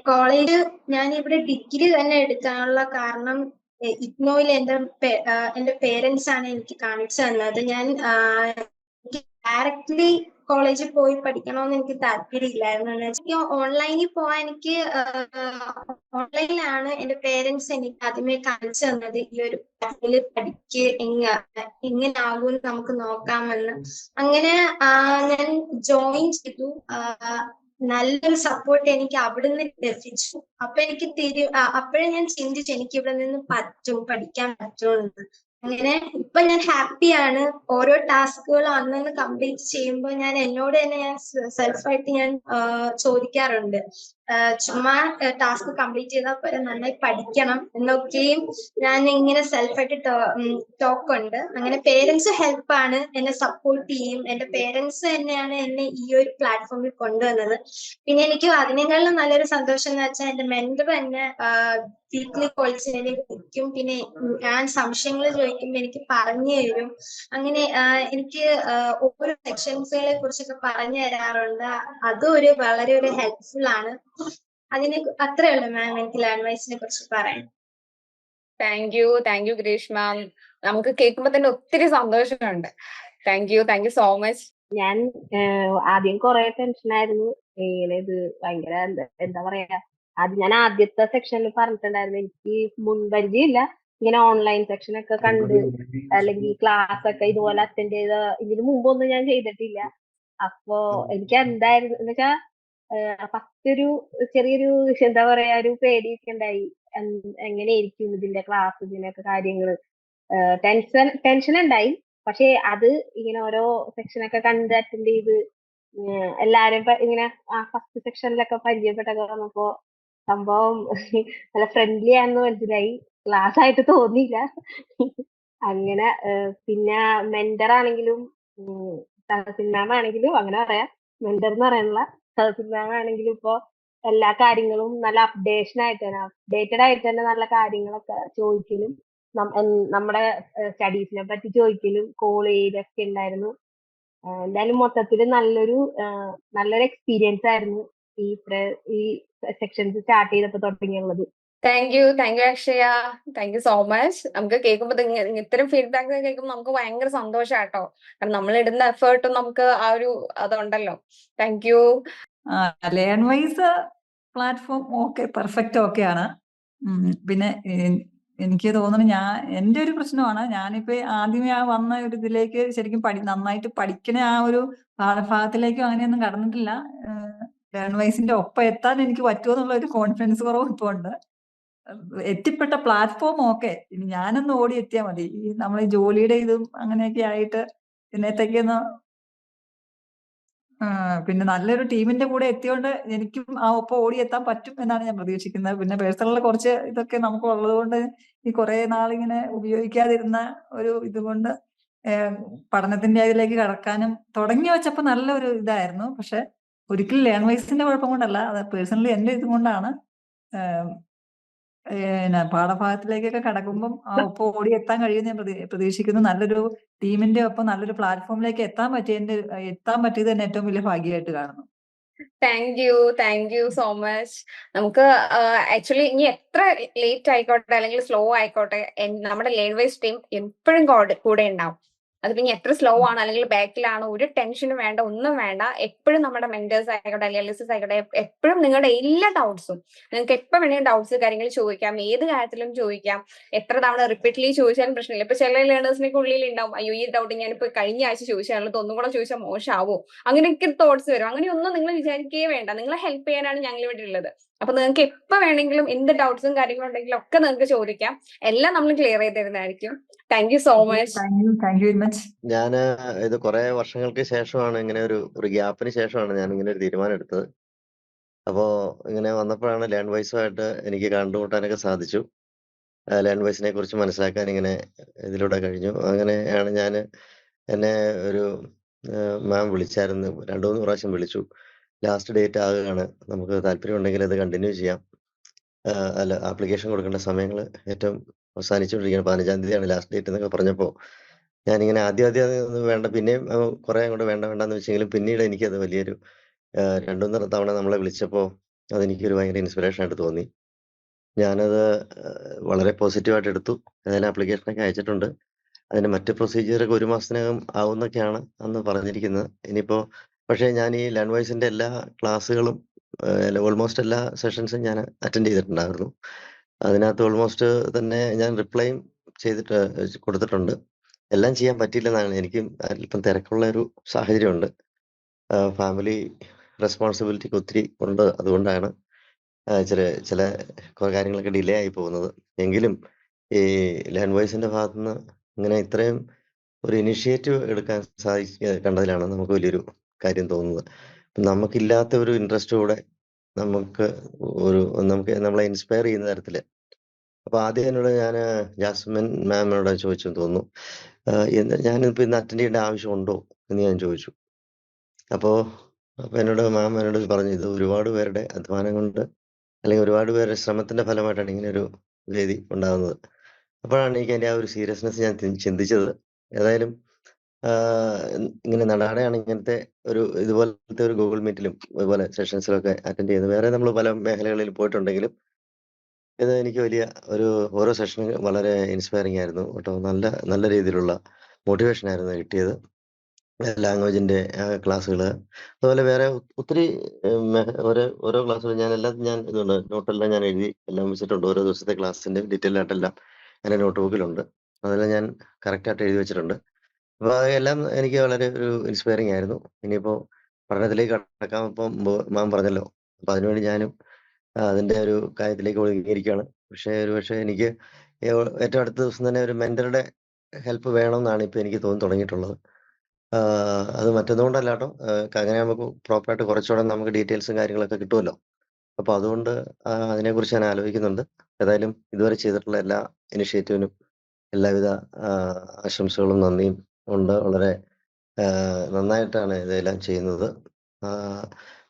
കോളേജ് ഞാൻ ഇവിടെ ഡിഗ്രി തന്നെ എടുക്കാനുള്ള കാരണം ഇഗ്നോയിൽ എന്റെ പേരൻസ് ആണ് എനിക്ക് കാണിച്ചു തന്നത്. ഞാൻ ഡയറക്ട്ലി കോളേജിൽ പോയി പഠിക്കണമെന്ന് എനിക്ക് താല്പര്യമില്ലായിരുന്നു. എന്ന് വെച്ചാൽ ഓൺലൈനിൽ പോവാൻ എനിക്ക് ഓൺലൈനിലാണ് എന്റെ പേരൻസ് എനിക്ക് ആദ്യമേ കാണിച്ചു തന്നത്. ഈ ഒരു ഇതിൽ പഠിക്ക് എങ്ങനാകും നമുക്ക് നോക്കാമെന്ന്. അങ്ങനെ ഞാൻ ജോയിൻ ചെയ്തു. നല്ലൊരു സപ്പോർട്ട് എനിക്ക് അവിടുന്ന് ലഭിച്ചു. അപ്പൊ എനിക്ക് അപ്പോഴേ ഞാൻ ചിന്തിച്ചു എനിക്ക് ഇവിടെ നിന്ന് പഠിക്കാൻ പറ്റുമെന്ന്. അങ്ങനെ ഇപ്പൊ ഞാൻ ഹാപ്പിയാണ്. ഓരോ ടാസ്കുകൾ അന്നന്ന് കംപ്ലീറ്റ് ചെയ്യുമ്പോൾ ഞാൻ എന്നോട് തന്നെ ഞാൻ സെൽഫായിട്ട് ഞാൻ ചോദിക്കാറുണ്ട്, ചുമ്മാ ടാസ്ക് കംപ്ലീറ്റ് ചെയ്താൽ പോലെ നന്നായി പഠിക്കണം എന്നൊക്കെയും ഞാൻ ഇങ്ങനെ സെൽഫായിട്ട് ടോക്ക് ഉണ്ട്. അങ്ങനെ പേരൻസ് ഹെൽപ്പാണ്, എന്നെ സപ്പോർട്ട് ചെയ്യും. എന്റെ പേരൻസ് തന്നെയാണ് എന്നെ ഈ ഒരു പ്ലാറ്റ്ഫോമിൽ കൊണ്ടുവന്നത്. പിന്നെ എനിക്ക് അതിനേക്കാളും നല്ലൊരു സന്തോഷം എന്ന് വെച്ചാൽ എന്റെ മെന്റർ എന്നെ വീക്ക്ലി കോൾസ് എന്നെ വിളിക്കും. പിന്നെ ഞാൻ സംശയങ്ങൾ ചോദിക്കുമ്പോൾ എനിക്ക് പറഞ്ഞു തരും. അങ്ങനെ എനിക്ക് ഓരോ സെക്ഷൻസുകളെ കുറിച്ചൊക്കെ പറഞ്ഞു തരാറുണ്ട്. അതും വളരെ ഒരു ഹെൽപ്ഫുൾ ആണ്. അത്രേ ഉള്ളൂ മാം എനിക്ക് ലേൺ വൈസിനെ കുറിച്ച് പറയാൻ. Thank you Greeshma. നമുക്ക് കേൾക്കുമ്പോ തന്നെ ഒത്തിരി സന്തോഷമുണ്ട്. Thank you so much. ഞാൻ ആദ്യം കുറെ ടെൻഷനായിരുന്നു. ഇങ്ങനെ ഇത് ഭയങ്കര എന്താ പറയാ, അത് ഞാൻ ആദ്യത്തെ സെക്ഷനിൽ പറഞ്ഞിട്ടുണ്ടായിരുന്നു, എനിക്ക് മുൻപരിചയമില്ല. ഇങ്ങനെ ഓൺലൈൻ സെക്ഷൻ ഒക്കെ കണ്ട് അല്ലെങ്കിൽ ക്ലാസ് ഒക്കെ ഇതുപോലെ അറ്റൻഡ് ചെയ്ത ഇതിന് മുമ്പൊന്നും ഞാൻ ചെയ്തിട്ടില്ല. അപ്പോ എനിക്ക് എന്തായിരുന്നു എന്ന് വെച്ചാ ഫസ്റ്റ് ഒരു ചെറിയൊരു എന്താ പറയാ ഒരു പേടിയൊക്കെ ഉണ്ടായി. എങ്ങനെയായിരിക്കും ഇതിന്റെ ക്ലാസ്, ഇതിനൊക്കെ കാര്യങ്ങള് ടെൻഷൻ ഉണ്ടായി. പക്ഷെ അത് ഇങ്ങനെ ഓരോ സെക്ഷനൊക്കെ കണ്ട് അറ്റൻഡ് ചെയ്ത് എല്ലാരും ഇങ്ങനെ ഫസ്റ്റ് സെക്ഷനിലൊക്കെ പരിചയപ്പെട്ടൊക്കെ വന്നപ്പോ സംഭവം നല്ല ഫ്രണ്ട്ലി ആണെന്ന് മനസ്സിലായി. ക്ലാസ് ആയിട്ട് തോന്നിയില്ല. അങ്ങനെ പിന്നെ മെന്റർ ആണെങ്കിലും സഹസിൻ മാം ആണെങ്കിലും അങ്ങനെ പറയാം, മെന്റർ എന്ന് പറയാനുള്ള സഹസിൻ മാം ആണെങ്കിലും ഇപ്പൊ എല്ലാ കാര്യങ്ങളും നല്ല അപ്ഡേറ്റഡ് ആയിട്ട് തന്നെ നല്ല കാര്യങ്ങളൊക്കെ ചോദിക്കലും നമ്മുടെ സ്റ്റഡീസിനെ പറ്റി ചോദിക്കലും കോൾ ചെയ്തൊക്കെ ഉണ്ടായിരുന്നു. എന്തായാലും മൊത്തത്തിൽ നല്ലൊരു എക്സ്പീരിയൻസ് ആയിരുന്നു ഈ സെക്ഷൻസ് സ്റ്റാർട്ട് ചെയ്തപ്പോ തുടങ്ങിയുള്ളത്. Thank you Akshaya. Thank you so much. നമുക്ക് കേൾക്കുമ്പോൾ ഇത്തരം ഫീഡ്ബാക്ക് കേൾക്കുമ്പോൾ നമുക്ക് ഭയങ്കര സന്തോഷാട്ടോ. കാരണം നമ്മൾ ഇടുന്ന എഫേർട്ടും നമുക്ക് ആ ഒരു അതുണ്ടല്ലോ. Thank you. Learn wise platform okay, perfect ഓക്കെയാണ്. പിന്നെ എനിക്ക് തോന്നുന്നു എന്റെ ഒരു പ്രശ്നമാണ്, ഞാനിപ്പോ ആദ്യമേ വന്ന ഒരു ഇതിലേക്ക് ശരിക്കും നന്നായിട്ട് പഠിക്കണ ആ ഒരു പാഠഭാഗത്തിലേക്കും അങ്ങനെയൊന്നും കടന്നിട്ടില്ല. ലേൺ വൈസിന്റെ ഒപ്പം എത്താൻ എനിക്ക് പറ്റുമോ എന്നുള്ള ഒരു കോൺഫിഡൻസ് കുറവ് ഇപ്പോൾ ഉണ്ട്. എത്തിപ്പെട്ട പ്ലാറ്റ്ഫോം ഓക്കെ, ഇനി ഞാനൊന്ന് ഓടി എത്തിയാൽ മതി. ഈ നമ്മൾ ജോലിയുടെ ഇതും അങ്ങനെയൊക്കെ ആയിട്ട് ഇന്നത്തേക്കൊന്ന് പിന്നെ നല്ലൊരു ടീമിന്റെ കൂടെ എത്തിയോണ്ട് എനിക്കും ആ ഒപ്പം ഓടിയെത്താൻ പറ്റും എന്നാണ് ഞാൻ പ്രതീക്ഷിക്കുന്നത്. പിന്നെ പേഴ്സണൽ കുറച്ച് ഇതൊക്കെ നമുക്ക് ഉള്ളത് കൊണ്ട് ഈ കുറെ നാളിങ്ങനെ ഉപയോഗിക്കാതിരുന്ന ഒരു ഇതുകൊണ്ട് പഠനത്തിന്റെ അതിലേക്ക് കടക്കാനും തുടങ്ങി വെച്ചപ്പോ നല്ലൊരു ഇതായിരുന്നു. പക്ഷെ ഒരിക്കലും ലേൺ വൈസിന്റെ കുഴപ്പം കൊണ്ടല്ല, അത് പേഴ്സണലി എന്റെ ഇതുകൊണ്ടാണ്. പാഠഭാഗത്തിലേക്കൊക്കെ കടക്കുമ്പം ആ ഒപ്പം ഓടിയെത്താൻ കഴിയുമെന്ന് ഞാൻ പ്രതീക്ഷിക്കുന്നു. നല്ലൊരു ടീമിന്റെ ഒപ്പം നല്ലൊരു പ്ലാറ്റ്ഫോമിലേക്ക് എത്താൻ പറ്റിയത് തന്നെ ഏറ്റവും വലിയ ഭാഗ്യമായിട്ട് കാണുന്നു. Thank you so much. നമുക്ക് ആക്ച്വലി ഇനി എത്ര ലേറ്റ് ആയിക്കോട്ടെ അല്ലെങ്കിൽ സ്ലോ ആയിക്കോട്ടെ, നമ്മുടെ ലേൺ വൈസ് ടീം എപ്പോഴും കൂടെ ഉണ്ടാവും. അത് പിന്നെ എത്ര സ്ലോ ആണ് അല്ലെങ്കിൽ ബാക്കിലാണ്, ഒരു ടെൻഷനും വേണ്ട, ഒന്നും വേണ്ട. എപ്പോഴും നമ്മുടെ മെന്റേഴ്സ് ആയിക്കോട്ടെ അനാലിസിസ് ആയിക്കോട്ടെ, എപ്പോഴും നിങ്ങളുടെ എല്ലാ ഡൗട്ട്സും നിങ്ങൾക്ക് എപ്പോൾ വേണമെങ്കിലും ഡൗട്ട്സ് കാര്യങ്ങൾ ചോദിക്കാം. ഏത് കാര്യത്തിലും ചോദിക്കാം. എത്ര തവണ റിപ്പീറ്റ്ലി ചോദിച്ചാലും പ്രശ്നമില്ല. ഇപ്പൊ ചില ലേണേഴ്സിനൊക്കെ ഉള്ളിൽ ഉണ്ടാവും, അയ്യോ ഈ ഡൗട്ട് ഞാനിപ്പോ കഴിഞ്ഞ ആഴ്ച ചോദിച്ചാണല്ലോ, ഒന്നും കൂടെ ചോദിച്ചാൽ മോശമാവോ, അങ്ങനെയൊക്കെ തോട്ട്സ് വരും. അങ്ങനെയൊന്നും നിങ്ങൾ വിചാരിക്കുകയേ വേണ്ട. നിങ്ങളെ ഹെൽപ്പ് ചെയ്യാനാണ് ഞങ്ങൾ ഇവിടെ ഉള്ളത്. അപ്പൊ നിങ്ങൾക്ക് എപ്പോ വേണമെങ്കിലും എന്ത് ഡൗട്ട്സും കാര്യങ്ങളും ഉണ്ടെങ്കിലും ഒക്കെ നിങ്ങൾക്ക് ചോദിക്കാം. എല്ലാം നമ്മൾ ക്ലിയർ ചെയ്ത് തരുന്നതായിരിക്കും. Thank you so much. Thank you very much. ഞാൻ ഇത് കുറെ വർഷങ്ങൾക്ക് ശേഷമാണ്, ഇങ്ങനെ ഒരു ഗ്യാപ്പിന് ശേഷമാണ് ഞാൻ ഇങ്ങനെ ഒരു തീരുമാനം എടുത്തത്. അപ്പോ ഇങ്ങനെ വന്നപ്പോഴാണ് ലേൺ വൈസുമായിട്ട് എനിക്ക് കണ്ടുമുട്ടാനൊക്കെ സാധിച്ചു. ലേൺ വൈസിനെ കുറിച്ച് മനസ്സിലാക്കാൻ ഇങ്ങനെ ഇതിലൂടെ കഴിഞ്ഞു. അങ്ങനെയാണ് എന്നെ ഒരു മാം വിളിച്ചായിരുന്നു, 2-3 പ്രാവശ്യം വിളിച്ചു. ലാസ്റ്റ് ഡേറ്റ് ആകുകയാണ്, നമുക്ക് താല്പര്യം ഉണ്ടെങ്കിൽ അത് കണ്ടിന്യൂ ചെയ്യാം. അല്ല, ആപ്ലിക്കേഷൻ കൊടുക്കേണ്ട സമയങ്ങൾ ഏറ്റവും അവസാനിച്ചുകൊണ്ടിരിക്കുകയാണ്, 15-ാം തീയതിയാണ് ലാസ്റ്റ് ഡേറ്റ് എന്നൊക്കെ പറഞ്ഞപ്പോൾ ഞാനിങ്ങനെ ആദ്യം വേണ്ട, പിന്നെയും കുറെ അങ്ങോട്ട് വേണ്ടെന്ന് വെച്ചെങ്കിലും പിന്നീട് എനിക്കത് വലിയൊരു 2-3 തവണ നമ്മളെ വിളിച്ചപ്പോൾ അതെനിക്കൊരു ഭയങ്കര ഇൻസ്പിറേഷൻ ആയിട്ട് തോന്നി. ഞാനത് വളരെ പോസിറ്റീവായിട്ട് എടുത്തു. ഏതായാലും ആപ്ലിക്കേഷനൊക്കെ അയച്ചിട്ടുണ്ട്. അതിന്റെ മറ്റ് പ്രൊസീജിയറൊക്കെ 1 മാസത്തിനകം ആവുന്നൊക്കെയാണ് അന്ന് പറഞ്ഞിരിക്കുന്നത്. ഇനിയിപ്പോൾ പക്ഷേ ഞാൻ ഈ ലേൺ വൈസിന്റെ എല്ലാ ക്ലാസ്സുകളും ഓൾമോസ്റ്റ് എല്ലാ സെഷൻസും ഞാൻ അറ്റൻഡ് ചെയ്തിട്ടുണ്ടായിരുന്നു. അതിനകത്ത് ഓൾമോസ്റ്റ് തന്നെ ഞാൻ റിപ്ലൈയും ചെയ്തിട്ട് കൊടുത്തിട്ടുണ്ട്. എല്ലാം ചെയ്യാൻ പറ്റിയില്ലെന്നാണ്. എനിക്കും അല്പം തിരക്കുള്ള ഒരു സാഹചര്യമുണ്ട്. ഫാമിലി റെസ്പോൺസിബിലിറ്റി ഒത്തിരി ഉണ്ട്. അതുകൊണ്ടാണ് ചില കാര്യങ്ങളൊക്കെ ഡിലേ ആയി പോകുന്നത്. എങ്കിലും ഈ ലേൺ വോയ്സിന്റെ ഭാഗത്തുനിന്ന് ഇങ്ങനെ ഇത്രയും ഒരു ഇനിഷ്യേറ്റീവ് എടുക്കാൻ കണ്ടതിലാണ് നമുക്ക് വലിയൊരു കാര്യം തോന്നുന്നത്. നമുക്കില്ലാത്ത ഒരു ഇൻട്രസ്റ്റ് കൂടെ നമുക്ക് നമ്മളെ ഇൻസ്പയർ ചെയ്യുന്ന തരത്തില്. അപ്പൊ ആദ്യം എന്നോട് ഞാൻ ജാസ്മിൻ മാമിനോട് ചോദിച്ചെന്ന് തോന്നുന്നു, ഞാനിപ്പോ ഇന്ന് അറ്റൻഡ് ചെയ്യേണ്ട ആവശ്യമുണ്ടോ എന്ന് ഞാൻ ചോദിച്ചു. അപ്പൊ എന്നോട് പറഞ്ഞു, ഇത് ഒരുപാട് പേരുടെ അധ്വാനം കൊണ്ട് അല്ലെങ്കിൽ ഒരുപാട് പേരുടെ ശ്രമത്തിന്റെ ഫലമായിട്ടാണ് ഇങ്ങനെ ഒരു വേദി ഉണ്ടാകുന്നത്. അപ്പോഴാണ് എനിക്ക് അതിന്റെ ആ ഒരു സീരിയസ്നെസ് ഞാൻ ചിന്തിച്ചത്. ഏതായാലും ഇങ്ങനെ നടാടെയാണ് ഇങ്ങനത്തെ ഇതുപോലത്തെ ഒരു ഗൂഗിൾ മീറ്റിലും അതുപോലെ സെഷൻസിലൊക്കെ അറ്റൻഡ് ചെയ്യുന്നത്. വേറെ നമ്മൾ പല മേഖലകളിൽ പോയിട്ടുണ്ടെങ്കിലും ഇത് എനിക്ക് വലിയ ഓരോ സെഷനും വളരെ ഇൻസ്പയറിംഗ് ആയിരുന്നു കേട്ടോ. നല്ല രീതിയിലുള്ള മോട്ടിവേഷൻ ആയിരുന്നു കിട്ടിയത്. ലാംഗ്വേജിന്റെ ക്ലാസ്സുകൾ, അതുപോലെ വേറെ ഒത്തിരി ഓരോ ക്ലാസ്സുകൾ ഞാൻ ഇതുണ്ട്, നോട്ടെല്ലാം ഞാൻ എഴുതി എല്ലാം വെച്ചിട്ടുണ്ട്. ഓരോ ദിവസത്തെ ക്ലാസ്സിന്റെ ഡീറ്റെയിൽ ആയിട്ടെല്ലാം എൻ്റെ നോട്ട് ബുക്കിലുണ്ട്. അതെല്ലാം ഞാൻ കറക്റ്റായിട്ട് എഴുതി വെച്ചിട്ടുണ്ട്. അപ്പോൾ എല്ലാം എനിക്ക് വളരെ ഒരു ഇൻസ്പയറിംഗ് ആയിരുന്നു. ഇനിയിപ്പോൾ പഠനത്തിലേക്ക് കടക്കാം. ഇപ്പം മാം പറഞ്ഞല്ലോ, അപ്പം അതിനുവേണ്ടി ഞാനും അതിന്റെ ഒരു കാര്യത്തിലേക്ക് ഒഴുകിയിരിക്കുകയാണ്. പക്ഷേ എനിക്ക് ഏറ്റവും അടുത്ത ദിവസം തന്നെ ഒരു മെന്ററുടെ ഹെൽപ്പ് വേണമെന്നാണ് ഇപ്പം എനിക്ക് തുടങ്ങിയിട്ടുള്ളത്. അത് മറ്റൊന്നുകൊണ്ടല്ല കേട്ടോ. അങ്ങനെ നമുക്ക് പ്രോപ്പറായിട്ട് കുറച്ചുകൂടെ നമുക്ക് ഡീറ്റെയിൽസും കാര്യങ്ങളൊക്കെ കിട്ടുമല്ലോ. അപ്പൊ അതുകൊണ്ട് അതിനെക്കുറിച്ച് ഞാൻ ആലോചിക്കുന്നുണ്ട്. ഏതായാലും ഇതുവരെ ചെയ്തിട്ടുള്ള എല്ലാ ഇനിഷ്യേറ്റീവിനും എല്ലാവിധ ആശംസകളും നന്ദിയും ഉണ്ട്. വളരെ നന്നായിട്ടാണ് ഇതെല്ലാം ചെയ്യുന്നത്.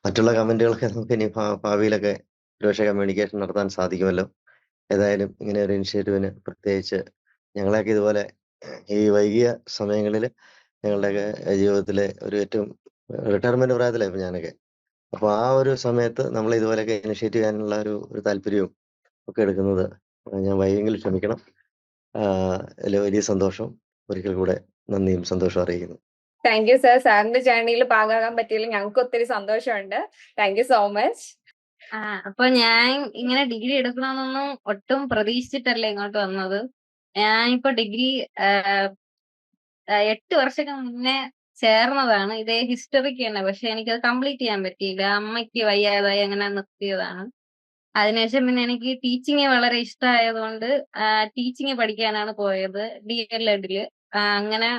മറ്റുള്ള കമന്റുകളൊക്കെ നമുക്ക് ഇനി ഭാവിയിലൊക്കെ ഒരുപക്ഷെ കമ്മ്യൂണിക്കേഷൻ നടത്താൻ സാധിക്കുമല്ലോ. ഏതായാലും ഇങ്ങനെ ഒരു ഇനിഷ്യേറ്റീവിന് പ്രത്യേകിച്ച് ഞങ്ങളെയൊക്കെ ഇതുപോലെ ഈ വൈകിയ സമയങ്ങളിൽ ഞങ്ങളുടെയൊക്കെ ജീവിതത്തിലെ ഒരു ഏറ്റവും റിട്ടയർമെന്റ് പ്രായത്തിലായി ഇപ്പൊ ഞാനൊക്കെ. അപ്പൊ ആ ഒരു സമയത്ത് നമ്മൾ ഇതുപോലെയൊക്കെ ഇനിഷ്യേറ്റ് ചെയ്യാനുള്ള ഒരു താല്പര്യവും ഒക്കെ എടുക്കുന്നത് ഞാൻ വൈകിയെങ്കിലും ക്ഷമിക്കണം. അതിൽ വലിയ സന്തോഷം. ഒരിക്കൽ കൂടെ നന്ദിയും സന്തോഷവും അറിയിക്കുന്നു. Thank you sir. സാറിന്റെ ജേർണിയിൽ ഭാഗമാകാൻ പറ്റിയതിൽ ഞങ്ങൾക്ക് ഒത്തിരി സന്തോഷമുണ്ട്. Thank you so much. അപ്പൊ ഞാൻ ഇങ്ങനെ ഡിഗ്രി എടുക്കണമെന്നൊന്നും ഒട്ടും പ്രതീക്ഷിച്ചിട്ടല്ല ഇങ്ങോട്ട് വന്നത്. ഞാനിപ്പോ ഡിഗ്രി 8 വർഷങ്ങൾക്ക് മുന്നേ ചേർന്നതാണ്. ഇതേ ഹിസ്റ്ററിക്ക് തന്നെ. പക്ഷെ എനിക്കത് കംപ്ലീറ്റ് ചെയ്യാൻ പറ്റിയില്ല. അമ്മയ്ക്ക് വയ്യാതായി അങ്ങനെ നിർത്തിയതാണ്. അതിനുശേഷം പിന്നെ എനിക്ക് ടീച്ചിങ് വളരെ ഇഷ്ടമായതുകൊണ്ട് ടീച്ചിങ് പഠിക്കാനാണ് പോയത് DLED-ല്. അങ്ങനെ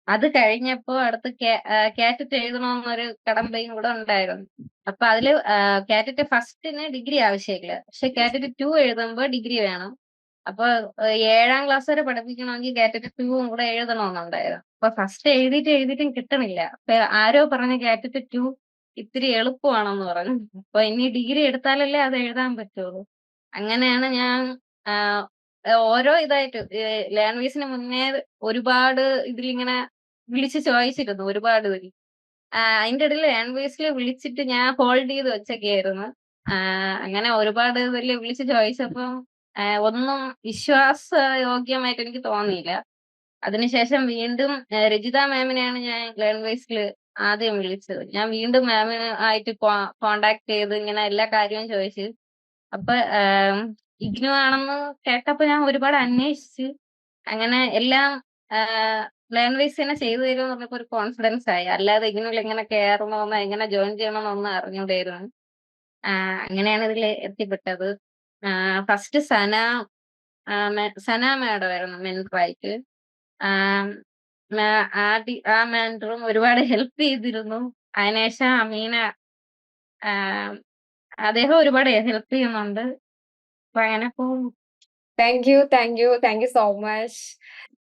അത് കഴിഞ്ഞപ്പോ അടുത്ത് കാറ്ററ്റ് എഴുതണമെന്നൊരു കടമ്പയും കൂടെ ഉണ്ടായിരുന്നു. അപ്പൊ അതില് കാറ്ററ്റ് ഫസ്റ്റിന് ഡിഗ്രി ആവശ്യമില്ല. പക്ഷെ കാറ്ററ്റ് 2 എഴുതുമ്പോ ഡിഗ്രി വേണം. അപ്പൊ 7ാം ക്ലാസ് വരെ പഠിപ്പിക്കണമെങ്കിൽ കാറ്ററ്റ് 2 കൂടെ എഴുതണമെന്നുണ്ടായിരുന്നു. അപ്പൊ ഫസ്റ്റ് എഴുതിയിട്ടും കിട്ടണില്ല. അപ്പൊ ആരോ പറഞ്ഞ കാറ്ററ്റ് 2 ഇത്തിരി എളുപ്പമാണെന്ന് പറഞ്ഞു. അപ്പൊ ഇനി ഡിഗ്രി എടുത്താലല്ലേ അത് എഴുതാൻ പറ്റുള്ളൂ. അങ്ങനെയാണ് ഞാൻ ഓരോ ഇതായിട്ട് ലാംഗ്വേജിന് മുന്നേ ഒരുപാട് ഇതിലിങ്ങനെ വിളിച്ച് ചോദിച്ചിരുന്നു. ഒരുപാട് പേര്. അതിന്റെ ഇടയിൽ ലാംഗ്വേജിൽ വിളിച്ചിട്ട് ഞാൻ ഹോൾഡ് ചെയ്ത് വെച്ചൊക്കെയായിരുന്നു. അങ്ങനെ ഒരുപാട് ഇതിൽ വിളിച്ച് ചോദിച്ചപ്പം ഒന്നും വിശ്വാസയോഗ്യമായിട്ട് എനിക്ക് തോന്നിയില്ല. അതിനുശേഷം വീണ്ടും രജിത മാമിനെയാണ് ഞാൻ ലാംഗ്വേജിൽ ആദ്യം വിളിച്ചത്. ഞാൻ വീണ്ടും മാമിന് ആയിട്ട് കോണ്ടാക്ട് ചെയ്ത് ഇങ്ങനെ എല്ലാ കാര്യവും ചോദിച്ചു. അപ്പൊ ഇഗ്നു ആണെന്ന് കേട്ടപ്പോ ഞാൻ ഒരുപാട് അന്വേഷിച്ച് അങ്ങനെ എല്ലാം ലാംഗ്വേജ് തന്നെ ചെയ്തു തരുമെന്ന് പറഞ്ഞപ്പോ ഒരു കോൺഫിഡൻസ് ആയി. അല്ലാതെ ഇഗ്നുവിൽ എങ്ങനെ കയറണമെന്നോ എങ്ങനെ ജോയിൻ ചെയ്യണമെന്നൊന്നും അറിഞ്ഞൂടായിരുന്നു. അങ്ങനെയാണ് ഇതിൽ എത്തിപ്പെട്ടത്. ഫസ്റ്റ് സന മാഡം ആയിരുന്നു മെൻറ്ററായിട്ട്. ആ മെൻറ്ററും ഒരുപാട് ഹെൽപ്പ് ചെയ്തിരുന്നു. അതിനുശേഷം അമീന അദ്ദേഹം ഒരുപാട് ഹെൽപ്പ് ചെയ്യുന്നുണ്ട്. അപ്പൊ അങ്ങനെ പോകും. Thank you so much.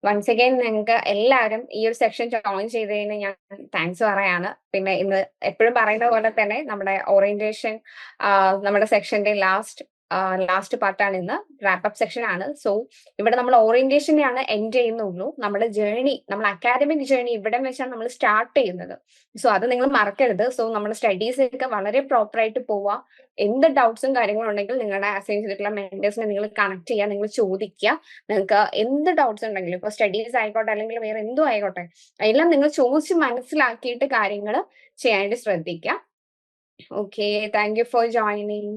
Once again നിങ്ങൾക്ക് എല്ലാവരും ഈ ഒരു സെക്ഷൻ ജോയിൻ ചെയ്തതിന് ഞാൻ താങ്ക്സ് പറയാണ്. പിന്നെ ഇന്ന് എപ്പോഴും പറയുന്ന പോലെ തന്നെ നമ്മുടെ ഓറിയന്റേഷൻ നമ്മുടെ സെക്ഷന്റെ ലാസ്റ്റ് ലാസ്റ്റ് പാർട്ടാണ് ഇന്ന്. റാപ്പപ്പ് സെക്ഷൻ ആണ്. സോ ഇവിടെ നമ്മൾ ഓറിയന്റേഷനെയാണ് എൻഡ് ചെയ്യുന്നുള്ളൂ. നമ്മുടെ ജേർണി, നമ്മുടെ അക്കാഡമിക് ജേർണി ഇവിടെ വെച്ചാണ് നമ്മൾ സ്റ്റാർട്ട് ചെയ്യുന്നത്. സോ അത് നിങ്ങൾ മറക്കരുത്. സോ നമ്മുടെ സ്റ്റഡീസ് ഒക്കെ വളരെ പ്രോപ്പർ ആയിട്ട് പോവുക. എന്ത് ഡൗട്ട്സും കാര്യങ്ങളും ഉണ്ടെങ്കിൽ നിങ്ങളുടെ അസൈൻ ചെയ്തിട്ടുള്ള മെന്റേഴ്സിനെ നിങ്ങൾ കണക്ട് ചെയ്യുക, നിങ്ങൾ ചോദിക്കുക. നിങ്ങൾക്ക് എന്ത് ഡൗട്ട്സ് ഉണ്ടെങ്കിലും, ഇപ്പൊ സ്റ്റഡീസ് ആയിക്കോട്ടെ അല്ലെങ്കിൽ വേറെ എന്തോ ആയിക്കോട്ടെ, എല്ലാം നിങ്ങൾ ചോദിച്ച് മനസ്സിലാക്കിയിട്ട് കാര്യങ്ങൾ ചെയ്യാനായിട്ട് ശ്രദ്ധിക്കുക. Okay, thank you for joining.